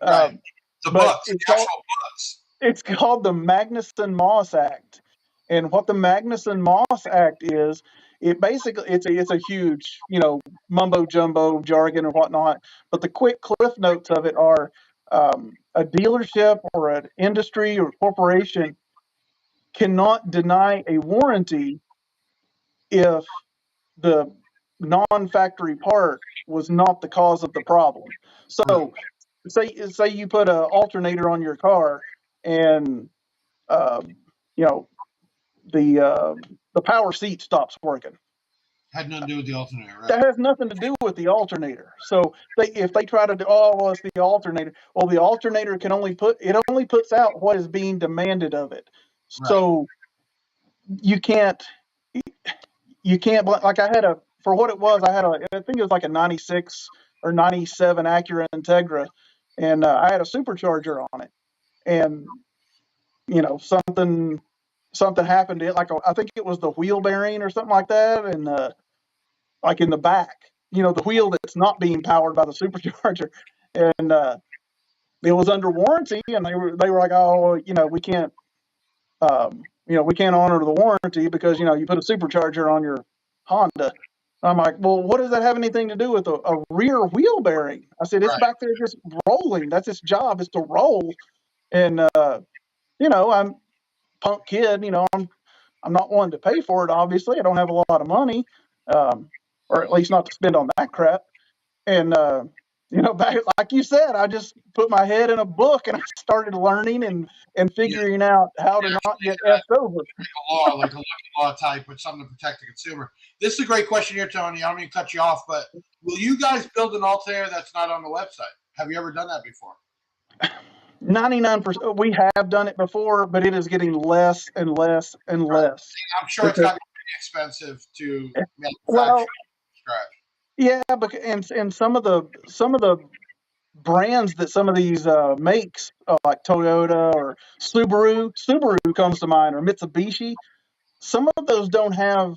Right. The books, the actual books. It's called the Magnuson-Moss Act, and what the Magnuson-Moss Act is, it basically it's a huge, you know, mumbo jumbo jargon and whatnot. But the quick cliff notes of it are, a dealership or an industry or corporation cannot deny a warranty if the non-factory part was not the cause of the problem. So, say you put an alternator on your car, and you know, the power seat stops working. Had nothing to do with the alternator, right? That has nothing to do with the alternator. So if they try to do, oh, well, it's the alternator. Well, the alternator only puts out what is being demanded of it. Right. So you can't, like, I had for what it was, I think it was like a 96 or 97 Acura Integra, and I had a supercharger on it, and, you know, something happened to it. Like, I think it was the wheel bearing or something like that, and like in the back, you know, the wheel that's not being powered by the supercharger, and it was under warranty, and they were like, oh, you know, we can't honor the warranty because, you know, you put a supercharger on your Honda. I'm like, well, what does that have anything to do with a rear wheel bearing? I said, it's back there just rolling. That's its job, is to roll. And you know, I'm punk kid. You know, I'm not one to pay for it. Obviously, I don't have a lot of money, or at least not to spend on that crap. And you know, back, like you said, I just put my head in a book and I started learning and figuring out how to not get effed over. Like a lucky law type, with something to protect the consumer. This is a great question here, Tony. I don't mean to cut you off, but will you guys build an alternator that's not on the website? Have you ever done that before? 99%. We have done it before, but it is getting less and less and less. I'm sure it's got to be pretty expensive to manufacture well, from scratch. Yeah, and some of the brands that some of these makes, like Toyota or Subaru comes to mind, or Mitsubishi. Some of those don't have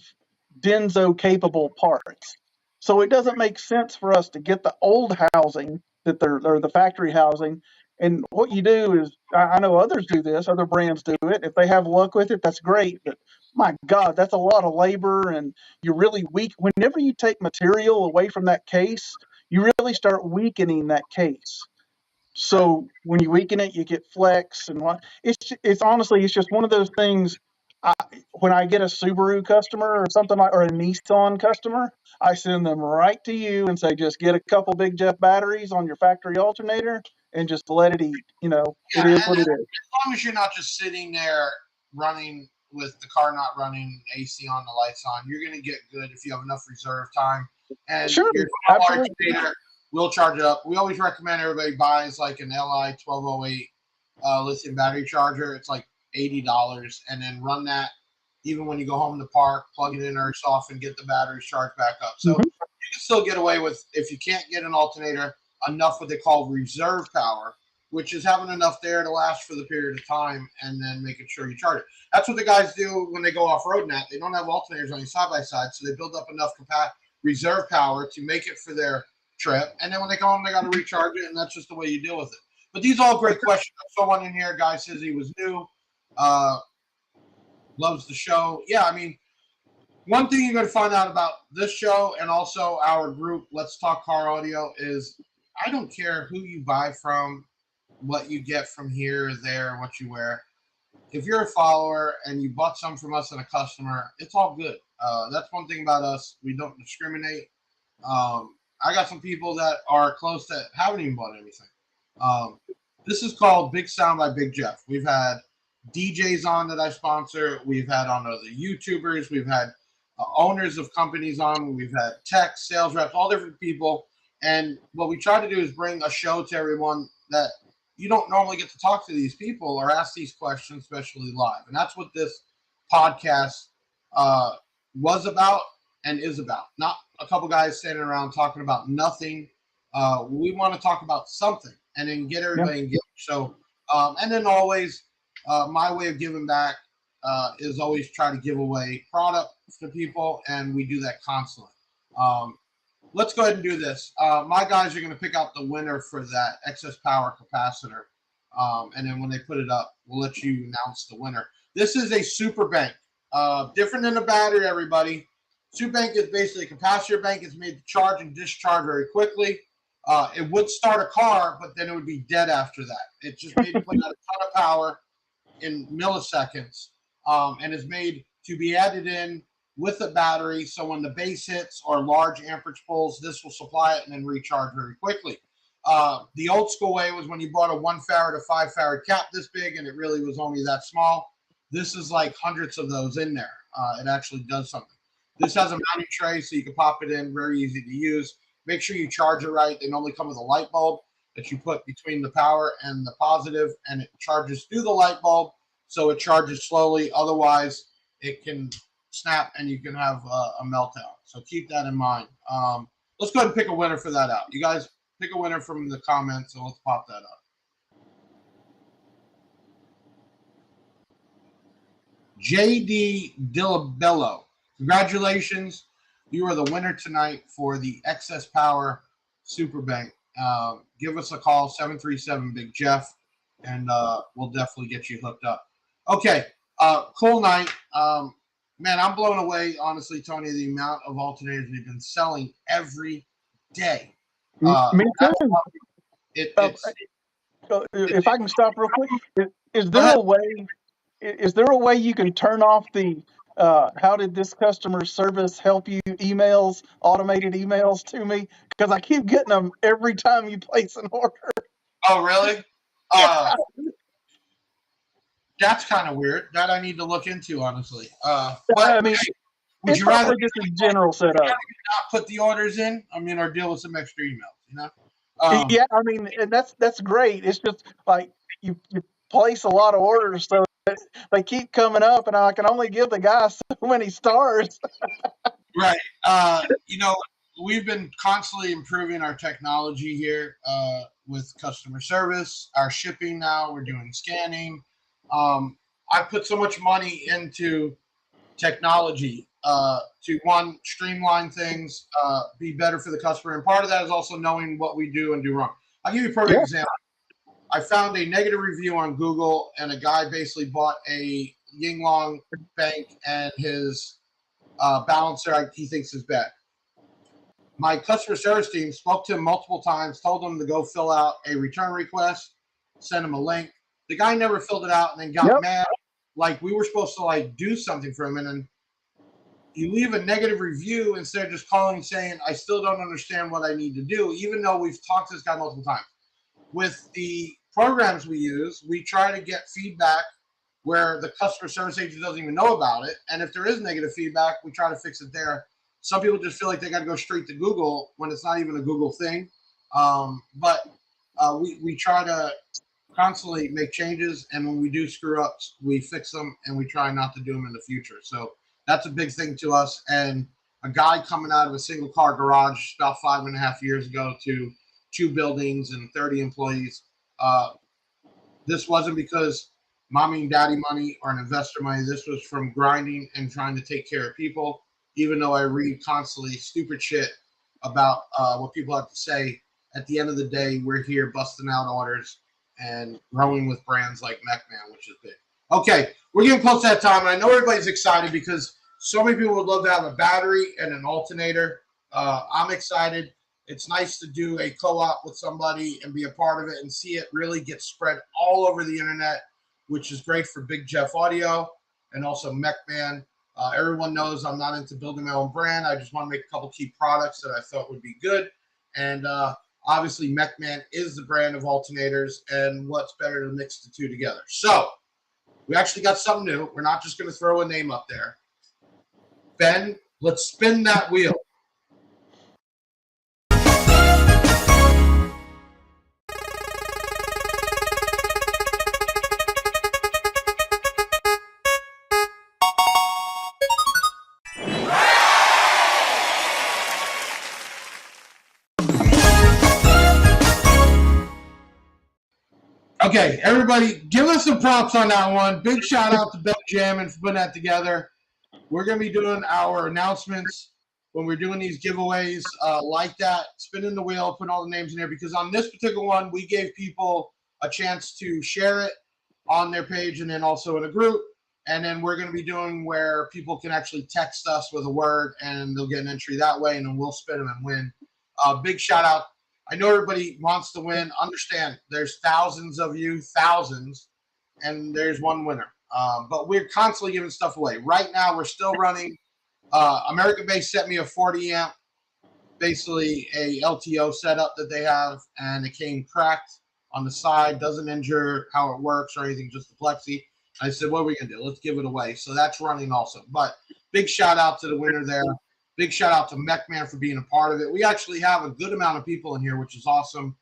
Denso capable parts, so it doesn't make sense for us to get the old housing or the factory housing. And what you do is, I know others do this, other brands do it. If they have luck with it, that's great. But my God, that's a lot of labor, and you're really weak. Whenever you take material away from that case, you really start weakening that case. So when you weaken it, you get flex, and it's honestly, it's just one of those things. When I get a Subaru customer or something or a Nissan customer, I send them right to you and say, just get a couple Big Jeff batteries on your factory alternator and just let it eat. You know, it is what it is. As long as you're not just sitting there running with the car not running, AC on, the lights on, you're going to get good if you have enough reserve time. And sure, your alternator will charge it up. We always recommend everybody buys like an LI 1208 lithium battery charger. It's like $80, and then run that even when you go home in the park, plug it in or off, and get the batteries charged back up. So you can still get away with, if you can't get an alternator, enough what they call reserve power, which is having enough there to last for the period of time and then making sure you charge it. That's what the guys do when they go off-road now. They don't have alternators on your side-by-side, so they build up enough reserve power to make it for their trip. And then when they go home, they got to recharge it, and that's just the way you deal with it. But these are all great questions. I saw one in here. Guy says he was new, loves the show. Yeah, I mean, one thing you're going to find out about this show and also our group, Let's Talk Car Audio, is I don't care who you buy from, what you get from here or there, what you wear. If you're a follower and you bought some from us and a customer, it's all good. That's one thing about us. We don't discriminate. I got some people that are close that haven't even bought anything. This is called Big Sound by Big Jeff. We've had DJs on that I sponsor. We've had on other YouTubers. We've had owners of companies on. We've had tech, sales reps, all different people. And what we try to do is bring a show to everyone that you don't normally get to talk to these people or ask these questions, especially live. And that's what this podcast was about and is about. Not a couple guys standing around talking about nothing. We want to talk about something and then get everybody engaged. So, and then always, my way of giving back is always try to give away product to people, and we do that constantly. Let's go ahead and do this. My guys are going to pick out the winner for that excess power capacitor. And then when they put it up, we'll let you announce the winner. This is a super bank. Different than a battery, everybody. Super bank is basically a capacitor bank. It's made to charge and discharge very quickly. It would start a car, but then it would be dead after that. It's just made to put out a ton of power in milliseconds, and is made to be added in with a battery, so when the base hits or large amperage pulls, this will supply it and then recharge very quickly. The old school way was when you bought a 1 farad or 5 farad cap this big, and it really was only that small. This is like hundreds of those in there. It actually does something. This has a mounting tray, so you can pop it in, very easy to use. Make sure you charge it right. They normally come with a light bulb that you put between the power and the positive, and it charges through the light bulb, so it charges slowly. Otherwise, it can snap and you can have a meltdown. So keep that in mind. Let's go ahead and pick a winner for that out. You guys pick a winner from the comments, and let's pop that up. JD Dillabello, congratulations. You are the winner tonight for the excess power super bank. Give us a call, 737 Big Jeff, and we'll definitely get you hooked up. Okay, cool night. Man, I'm blown away, honestly, Tony, the amount of alternators we've been selling every day. Me too. If I can stop real quick, is there a way? Is there a way you can turn off the how did this customer service help you emails, automated emails to me? Because I keep getting them every time you place an order. Oh, really? Yeah. That's kind of weird. That I need to look into, honestly. But I mean, would you rather just a general setup? Not put the orders in? I mean, or deal with some extra emails, you know? Yeah, I mean, and that's great. It's just like you place a lot of orders, so they keep coming up, and I can only give the guy so many stars. Right. You know, we've been constantly improving our technology here with customer service, our shipping now. We're doing scanning. I put so much money into technology to, one, streamline things, be better for the customer. And part of that is also knowing what we do and do wrong. I'll give you a perfect example. I found a negative review on Google, and a guy basically bought a Yinglong bank, and his balancer he thinks is bad. My customer service team spoke to him multiple times, told him to go fill out a return request, send him a link. The guy never filled it out and then got mad. Like we were supposed to like do something for him. And then you leave a negative review instead of just calling and saying, I still don't understand what I need to do, even though we've talked to this guy multiple times. With the programs we use, we try to get feedback where the customer service agent doesn't even know about it. And if there is negative feedback, we try to fix it there. Some people just feel like they got to go straight to Google when it's not even a Google thing. But we try to constantly make changes, and when we do screw ups, we fix them, and we try not to do them in the future. So that's a big thing to us. And a guy coming out of a single car garage about 5.5 years ago to 2 buildings and 30 employees, This wasn't because mommy and daddy money or an investor money. This was from grinding and trying to take care of people. Even though I read constantly stupid shit about what people have to say, at the end of the day, we're here busting out orders and growing with brands like Mechman, which is big. Okay, we're getting close to that time, and I know everybody's excited because so many people would love to have a battery and an alternator. I'm excited. It's nice to do a co-op with somebody and be a part of it and see it really get spread all over the internet, which is great for Big Jeff Audio and also Mechman. Everyone knows I'm not into building my own brand. I just want to make a couple key products that I thought would be good. And obviously, Mechman is the brand of alternators, and what's better to mix the two together. So we actually got something new. We're not just going to throw a name up there. Ben, let's spin that wheel. Okay, everybody, give us some props on that one. Big shout out to Ben Jam and for putting that together. We're going to be doing our announcements when we're doing these giveaways like that, spinning the wheel, putting all the names in there, because on this particular one, we gave people a chance to share it on their page and then also in a group. And then we're going to be doing where people can actually text us with a word and they'll get an entry that way, and then we'll spin them and win. Big shout out. I know everybody wants to win. Understand, there's thousands of you, thousands, and there's one winner. But we're constantly giving stuff away. Right now, we're still running. American Base sent me a 40 amp, basically a LTO setup that they have, and it came cracked on the side. Doesn't injure how it works or anything, just the plexi. I said, what are we going to do? Let's give it away. So that's running also. But big shout out to the winner there. Big shout out to Mechman for being a part of it. We actually have a good amount of people in here, which is awesome.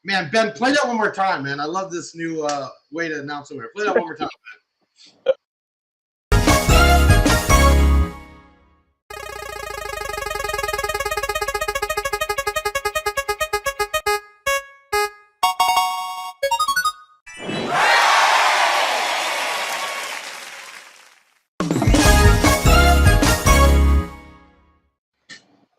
Man, Ben, play that one more time, man. I love this new way to announce the winner. Play that one more time, man.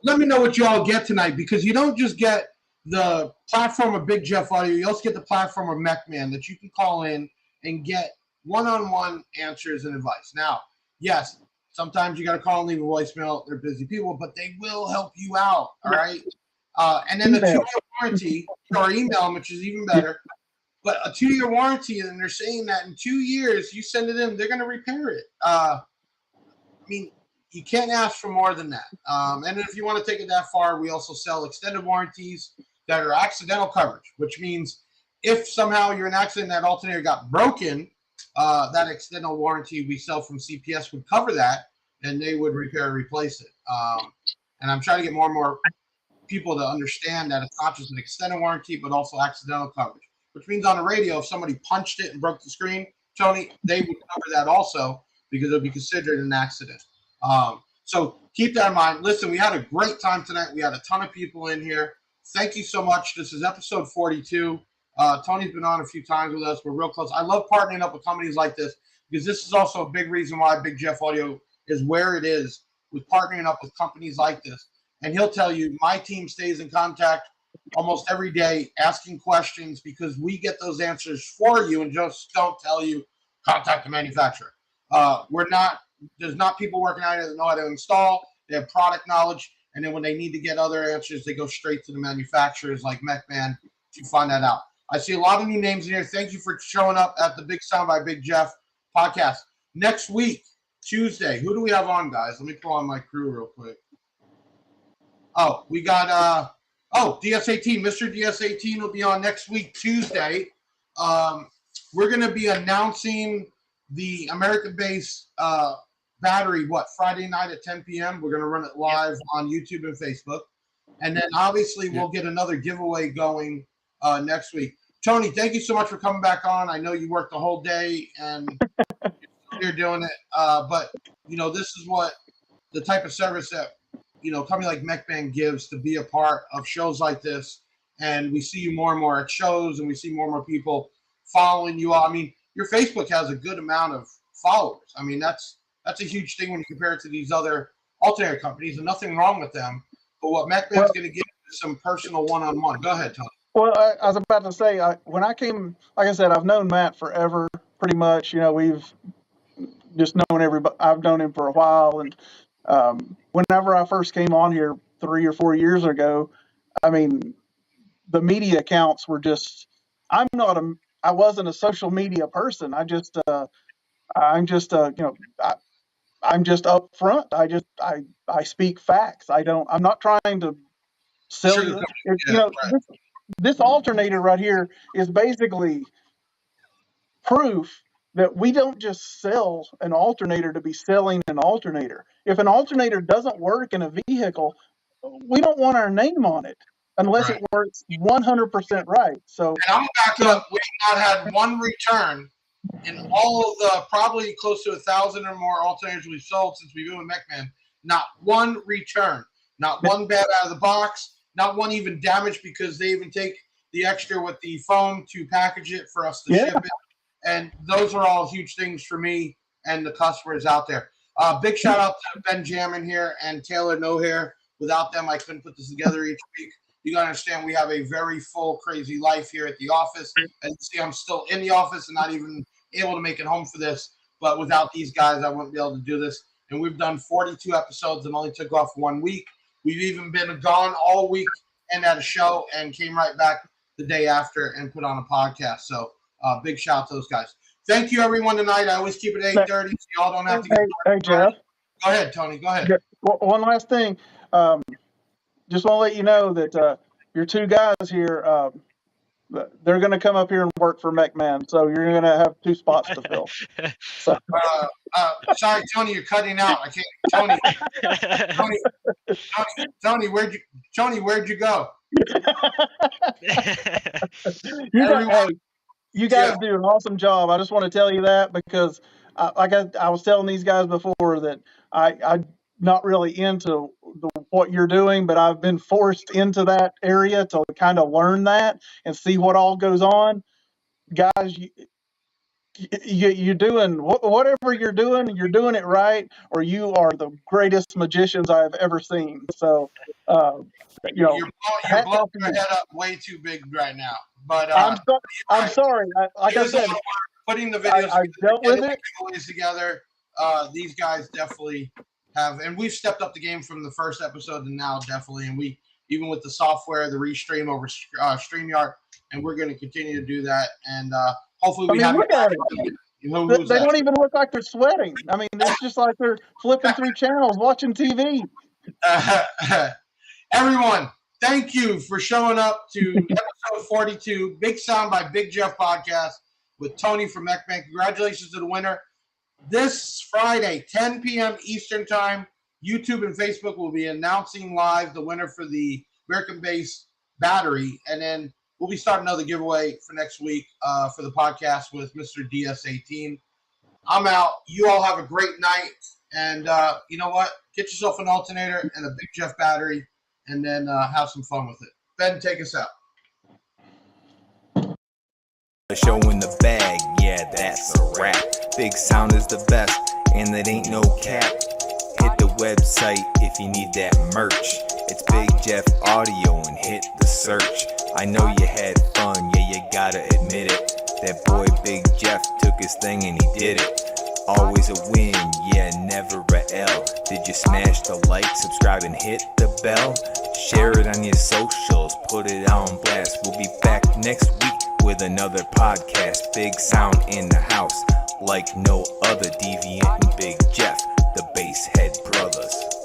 Let me know what you all get tonight, because you don't just get the platform of Big Jeff Audio, you also get the platform of Mechman that you can call in and get one-on-one answers and advice. Now, yes, sometimes you got to call and leave a voicemail. They're busy people, but they will help you out, all right? And then the 2-year warranty, or email them, which is even better. But a 2-year warranty, and they're saying that in 2 years, you send it in, they're going to repair it. I mean, you can't ask for more than that. And if you want to take it that far, we also sell extended warranties that are accidental coverage, which means if somehow you're in an accident and that alternator got broken, that extended warranty we sell from CPS would cover that, and they would repair and replace it. And I'm trying to get more and more people to understand that it's not just an extended warranty, but also accidental coverage, which means on the radio, if somebody punched it and broke the screen, Tony, they would cover that also because it would be considered an accident. So keep that in mind. Listen, we had a great time tonight. We had a ton of people in here. Thank you so much. This is episode 42. Tony's been on a few times with us. We're real close. I love partnering up with companies like this because this is also a big reason why Big Jeff Audio is where it is, with partnering up with companies like this. And he'll tell you, my team stays in contact almost every day asking questions because we get those answers for you and just don't tell you, contact the manufacturer. There's not people working on it that know how to install. They have product knowledge. And then when they need to get other answers, they go straight to the manufacturers like Mechman to find that out. I see a lot of new names in here. Thank you for showing up at the Big Sound by Big Jeff podcast. Next week, Tuesday, who do we have on, guys? Let me pull on my crew real quick. Oh, we got DS18. Mr. DS18 will be on next week, Tuesday. We're going to be announcing the American Base battery, Friday night at 10 p.m. We're going to run it live on YouTube and Facebook. And then obviously we'll get another giveaway going next week. Tony, thank you so much for coming back on. I know you worked the whole day and you're doing it. But, this is what the type of service that, a company like Mechman gives to be a part of shows like this and we see you more and more at shows, and we see more and more people following you all. I mean, your Facebook has a good amount of followers. I mean, that's a huge thing when you compare it to these other alternator companies, and nothing wrong with them. But what Mechman's going to give is some personal one-on-one. Go ahead, Tony. Well, I was about to say, when I came, like I said, I've known Matt forever, pretty much. You know, we've just known everybody. I've known him for a while, and whenever I first came on here 3 or 4 years ago, I mean, the media accounts were just. I wasn't a social media person. I'm just I'm just upfront. I speak facts. I'm not trying to sell you. This alternator right here is basically proof that we don't just sell an alternator to be selling an alternator. If an alternator doesn't work in a vehicle, we don't want our name on it unless it works 100% right. So, and I'm back up. We've not had one return in all of the probably close to 1,000 or more alternators we've sold since we've been with Mechman. Not one return, not one bad out of the box, not one even damaged because they even take the extra with the foam to package it for us to ship it. And those are all huge things for me and the customers out there. Big shout out to Ben Jammin here and Taylor No Hair. Without them, I couldn't put this together each week. You gotta understand we have a very full, crazy life here at the office. And see, I'm still in the office and not even able to make it home for this. But without these guys, I wouldn't be able to do this. And we've done 42 episodes and only took off 1 week. We've even been gone all week and at a show and came right back the day after and put on a podcast. So big shout out to those guys. Thank you, everyone, tonight. I always keep it 8:30, so y'all don't have to get Hey, Jeff. Go ahead, Tony. Go ahead. One last thing. Just want to let you know that your two guys here, they're going to come up here and work for Mechman, so you're going to have 2 spots to fill. So. Sorry, Tony, you're cutting out. I can't. Tony, where'd you go? You guys do an awesome job. I just want to tell you that because, like I was telling these guys before, that I'm not really into what you're doing, but I've been forced into that area to kind of learn that and see what all goes on. Guys, you're doing whatever you're doing it right, or you are the greatest magicians I've ever seen. So, you're blowing your head up way too big right now. But I'm sorry. Like I said, putting the videos I dealt with it together. These guys definitely have, and we've stepped up the game from the first episode to now, definitely. And we, even with the software, the restream over StreamYard, and we're going to continue to do that. And hopefully we have. Look at it. They don't even look like they're sweating. I mean, it's just like they're flipping through channels, watching TV. Everyone, thank you for showing up to episode 42, Big Sound by Big Jeff podcast with Tony from Mechman. Congratulations to the winner. This Friday, 10 p.m. Eastern Time, YouTube and Facebook will be announcing live the winner for the American-based battery, and then we'll be starting another giveaway for next week for the podcast with Mr. DS18. I'm out. You all have a great night, and you know what? Get yourself an alternator and a Big Jeff battery, and then have some fun with it. Ben, take us out. A show in the bag, yeah, that's a wrap. Big Sound is the best, and it ain't no cap. Hit the website if you need that merch. It's Big Jeff Audio and hit the search. I know you had fun, yeah, you gotta admit it. That boy Big Jeff took his thing and he did it. Always a win, yeah, never a L. Did you smash the like, subscribe, and hit the bell? Share it on your socials, put it on blast. We'll be back next week with another podcast. Big Sound in the house, like no other. Deviant and Big Jeff, the Basshead Brothers.